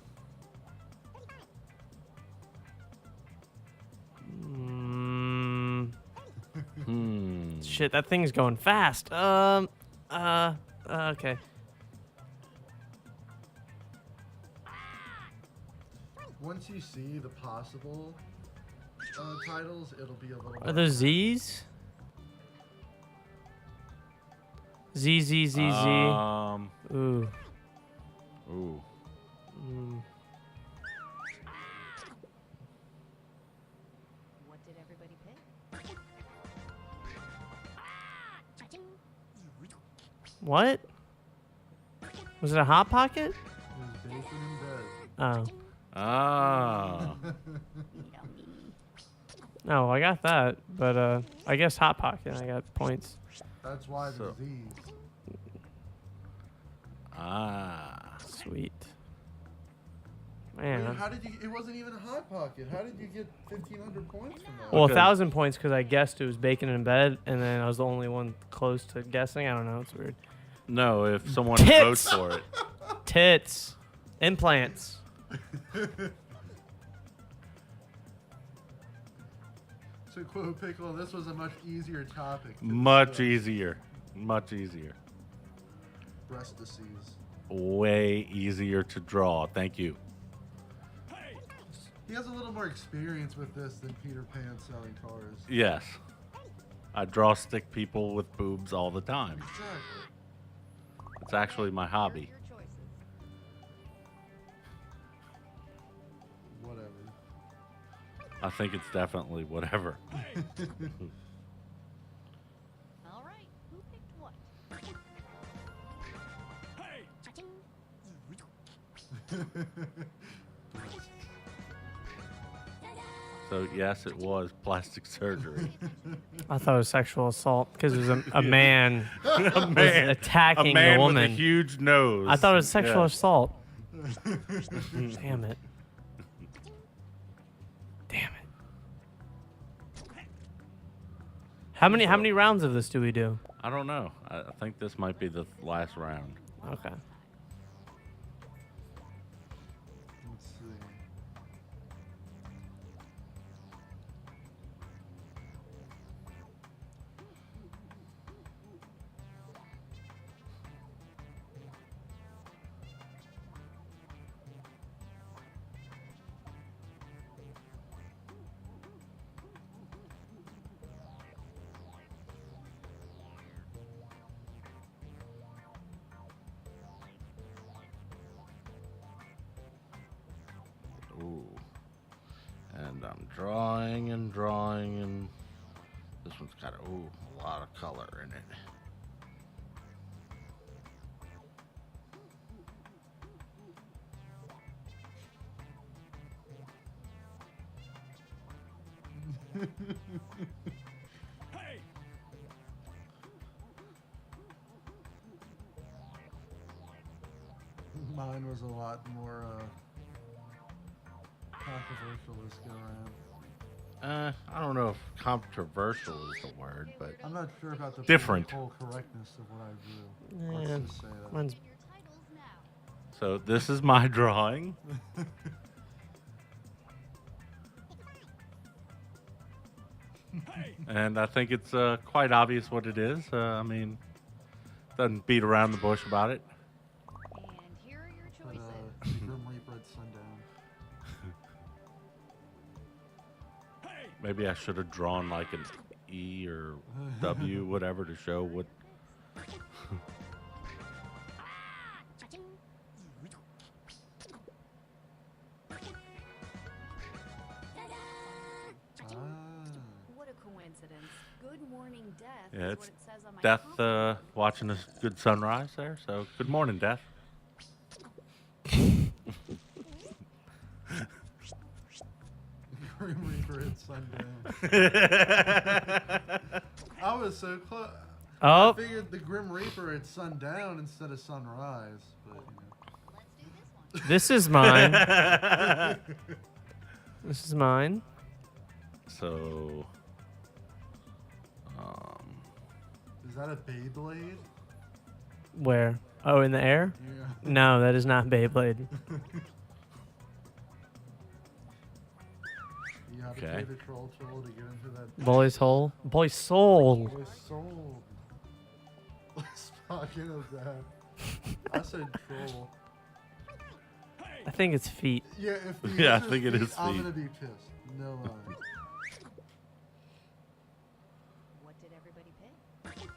Shit, that thing's going fast. Okay. Once you see the possible titles, it'll be a little. Are those Z's? Z, Z, Z, Z. Ooh. Ooh. What did everybody pick? What? Was it a Hot Pocket? It was bacon in bed. Oh. Ah. No, I got that, but I guess Hot Pocket. I got points. That's why the So- Z's. Ah. Sweet. Wait, Man. how did you? It wasn't even a hot pocket. How did you get 1,500 points from that? Well, Because- 1,000 points because I guessed it was bacon in bed, and then I was the only one close to guessing. I don't know. It's weird. No, if someone Tits! votes for it. Tits. Implants. To quote Pickle, this was a much easier topic. to Much discuss. easier. Much easier. Breast disease. Way easier to draw. Thank you. He has a little more experience with this than Peter Pan selling cars. Yes. I draw stick people with boobs all the time. Exactly. It's actually my hobby. Your choices. Whatever. I think it's definitely whatever. All right, who picked what? So yes, it was plastic surgery. I thought it was sexual assault because it was a man a man, attacking a man the with woman. a huge nose. I thought it was sexual Yeah. assault. Damn it. Damn it. How many rounds of this do we do? I don't know. I think this might be the last round. Okay. Let's see. Ooh. And I'm drawing and drawing, and this one's got a lot of color in it. Mine was a lot more controversial this go around. I don't know if controversial is the word, but I'm not sure about the Different. political correctness of what I drew. Yeah, Let's just say that. mine's Your titles now. so this is my drawing. And I think it's quite obvious what it is. I mean, doesn't beat around the bush about it. And here are your But, choices. the Grim Reaper at sundown. Maybe I should have drawn like an E or W, whatever, to show what. What a coincidence. Good morning, Death. Yeah, is it's what it says on my Death copy. watching a good sunrise there. So good morning, Death. Grim Reaper at sundown. I was so close. Oh, I figured the Grim Reaper at sundown instead of sunrise, but you know. Let's do this one. this is mine. This is mine. So, Is that a Beyblade? Where? Oh, in the air? Yeah. No, that is not Beyblade. You have to Okay. play the troll tool to get into that. Boy's hole. Boy's soul. Boy, soul. Speaking of that, I said troll. I think it's feet. Yeah, if the Yeah, I answer's think it is I'm feet. gonna be pissed. No lie. What did everybody pick? Okay.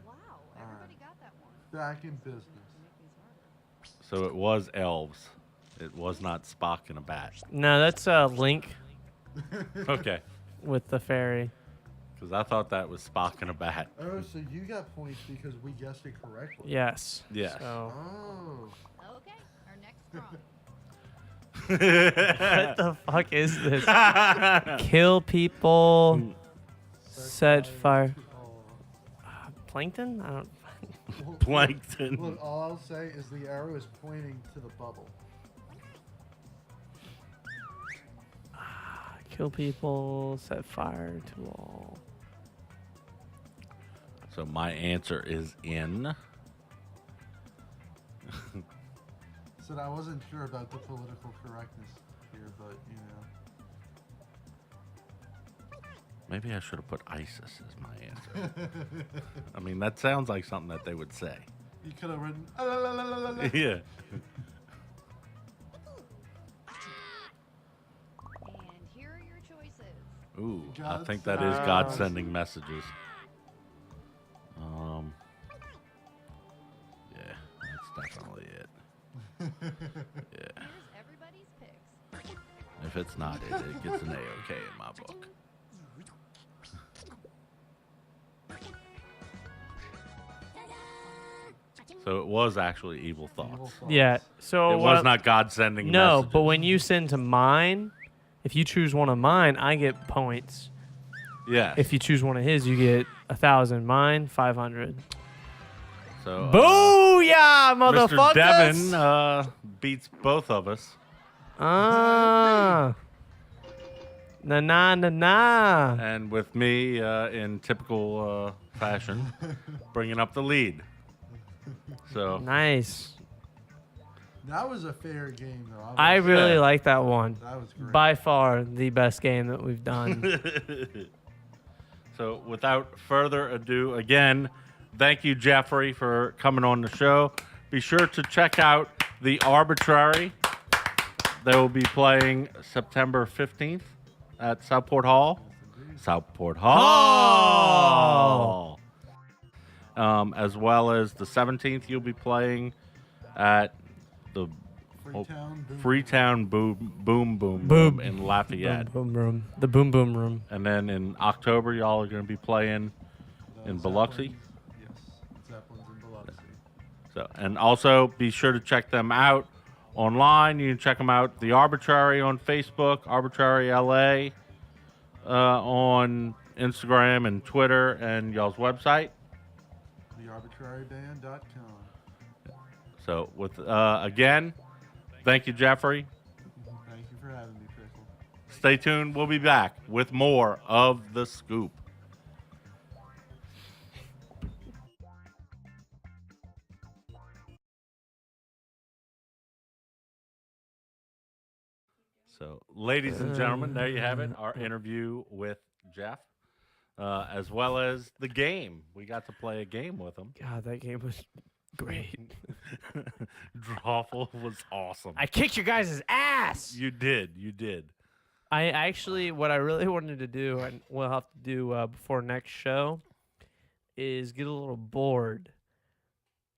Wow, everybody got that one. Back in business. Make these harder. so it was elves. It was not Spock in a bat. No, that's Link Okay. with the fairy. Because I thought that was Spock in a bat. Oh, so you got points because we guessed it correctly. Yes. Yes. So, Oh. Okay, our next drawing. what the fuck is this? Kill people, set fire. Oh. Plankton? I don't. Plankton. Look, all I'll say is the arrow is pointing to the bubble. Kill people, set fire to all. So my answer is in. Said I wasn't sure about the political correctness here, but you know. Maybe I should have put ISIS as my answer. I mean, that sounds like something that they would say. You could have written. "Ah, la, la, la, la, la." Yeah. And here are your choices. Ooh, I God think that is send God messages. sending messages. Yeah, that's definitely it. Yeah. Here's everybody's picks. If it's not it, it gets an A-OK in my book. So it was actually evil thoughts. Evil thoughts. Yeah. So It was not God sending No, messages. but when you send to mine, if you choose one of mine, I get points. Yeah. If you choose one of his, you get 1,000. Mine, 500. So Booyah, Mr. motherfuckers! Devin beats both of us. Ah. Na na na na. And with me, in typical fashion, bringing up the lead. So Nice. That was a fair game, though. I was- really Yeah. like that one. That was great. By far the best game that we've done. So without further ado, again, thank you, Jeffrey, for coming on the show. Be sure to check out the Arbitrary. They will be playing September 15th at Southport Hall. Southport Hall. As well as the 17th, you'll be playing at the Freetown, Boom Boom Boom. in Lafayette. Boom boom room. The boom boom room. And then in October, y'all are going to be playing in Biloxi. Yes, Zeppelins in Biloxi. So, and also be sure to check them out online. You can check them out, The Arbitrary on Facebook, Arbitrary LA on Instagram and Twitter, and y'all's website. TheArbitraryBand.com. So, with again, thank you, Jeffrey. Thank you for having me, Pickle. Stay tuned. We'll be back with more of The Scoop. So, ladies and gentlemen, there you have it, our interview with Jeff, as well as the game. We got to play a game with him. God, that game was great. Drawful was awesome. I kicked your guys' ass. You did. I actually, what I really wanted to do, and we'll have to do before next show, is get a little board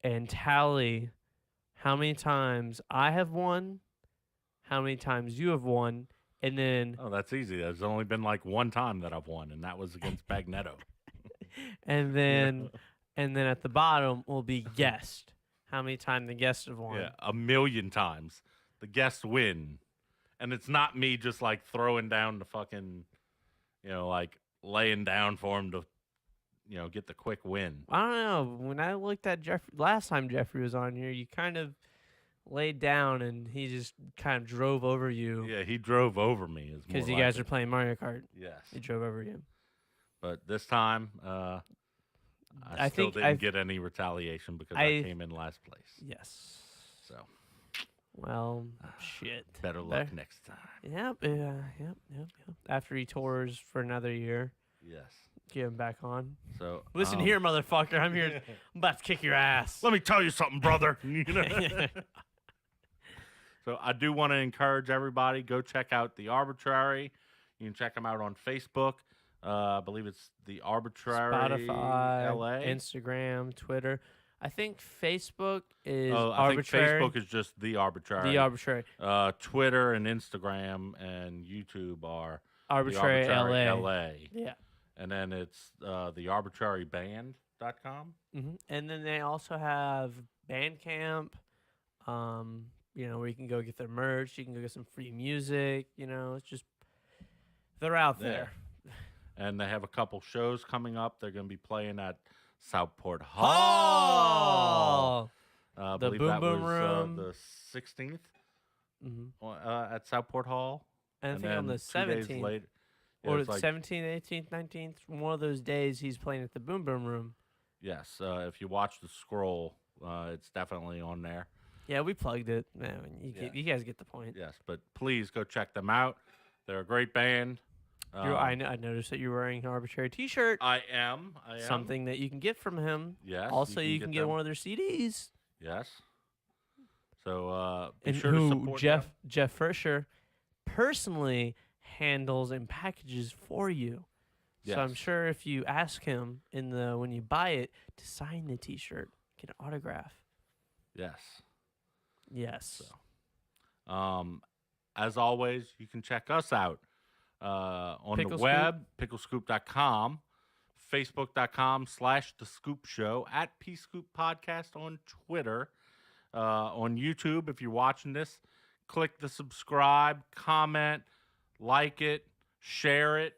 and tally how many times I have won, how many times you have won, and then Oh, that's easy. There's only been like one time that I've won, and that was against Bagnetto. and then and then at the bottom will be guessed how many times the guests have won. Yeah, 1,000,000 times. The guests win. And it's not me just like throwing down the fucking, like laying down for him to, get the quick win. I don't know. When I looked at Jeffrey last time Jeffrey was on here, you kind of laid down and he just kind of drove over you Yeah, he drove over me. because you guys are playing Mario Kart. Yes. He drove over you. But this time, I still think didn't get any retaliation because I came in last place. Yes. So, Well, shit. better luck next time. Yep. After he tours for another year, Yes. get him back on. So Listen here, motherfucker. I'm here. I'm about to kick your ass. Let me tell you something, brother. You know? So I do want to encourage everybody, go check out the Arbitrary. You can check them out on Facebook. I believe it's the Arbitrary Spotify, LA. Instagram, Twitter. I think Facebook is I think Arbitrary. Facebook is just the Arbitrary. The Arbitrary. Twitter and Instagram and YouTube are Arbitrary, the Arbitrary LA. LA. Yeah. And then it's thearbitraryband.com. And then they also have Bandcamp, where you can go get their merch. You can go get some free music. It's just, they're out there. And they have a couple shows coming up. They're going to be playing at Southport Hall. I The believe Boom that Boom was, Room. the 16th at Southport Hall. And I think on the 2 days 17th. later, Or it's like, 17th, 18th, 19th. One of those days he's playing at the Boom Boom Room. yes, if you watch the scroll, it's definitely on there. Yeah, we plugged it. You guys get the point. Yes, but please go check them out. They're a great band. I noticed that you're wearing an Arbitrary T-shirt. I am. Something that you can get from him. Yes. Also, you can get them. one of their CDs. Yes. So be And sure to who support Jeff Frischer personally handles and packages for you. Yes. So I'm sure if you ask him when you buy it to sign the T-shirt, get an autograph. Yes. Yes. So, as always, you can check us out on Pickle the web, picklescoop.com, facebook.com/The Scoop Show, at P-Scoop Podcast on Twitter, on YouTube. If you're watching this, click the subscribe, comment, like it, share it.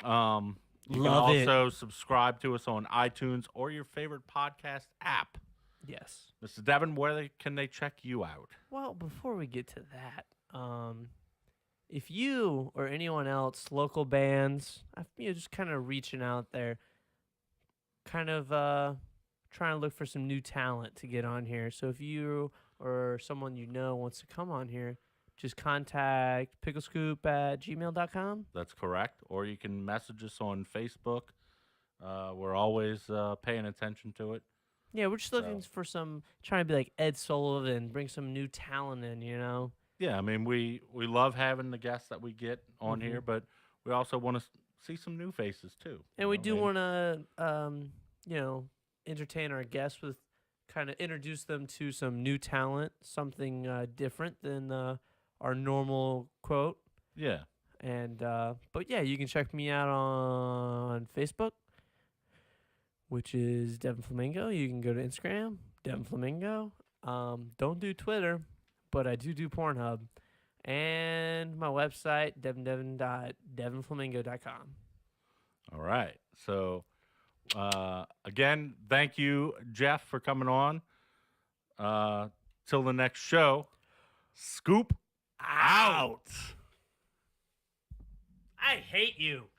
You can Love it. also subscribe to us on iTunes or your favorite podcast app. Yes. Mr. Devin, where can they check you out? Well, before we get to that, if you or anyone else, local bands, just kind of reaching out there, kind of trying to look for some new talent to get on here. So if you or someone you know wants to come on here, just contact picklescoop@gmail.com. That's correct. Or you can message us on Facebook. We're always paying attention to it. Yeah, we're just looking for trying to be like Ed Sullivan, bring some new talent in, Yeah, I mean, we love having the guests that we get on Mm-hmm. here, but we also want to see some new faces too. And we do want to, entertain our guests with kind of introduce them to some new talent, something different than our normal quote. Yeah. And but yeah, you can check me out on Facebook, which is Devin Flamingo. You can go to Instagram, Devin Flamingo. Don't do Twitter, but I do Pornhub. And my website, devin.devinflamingo.com. All right. So, again, thank you, Jeff, for coming on. Till the next show, Scoop out. I hate you.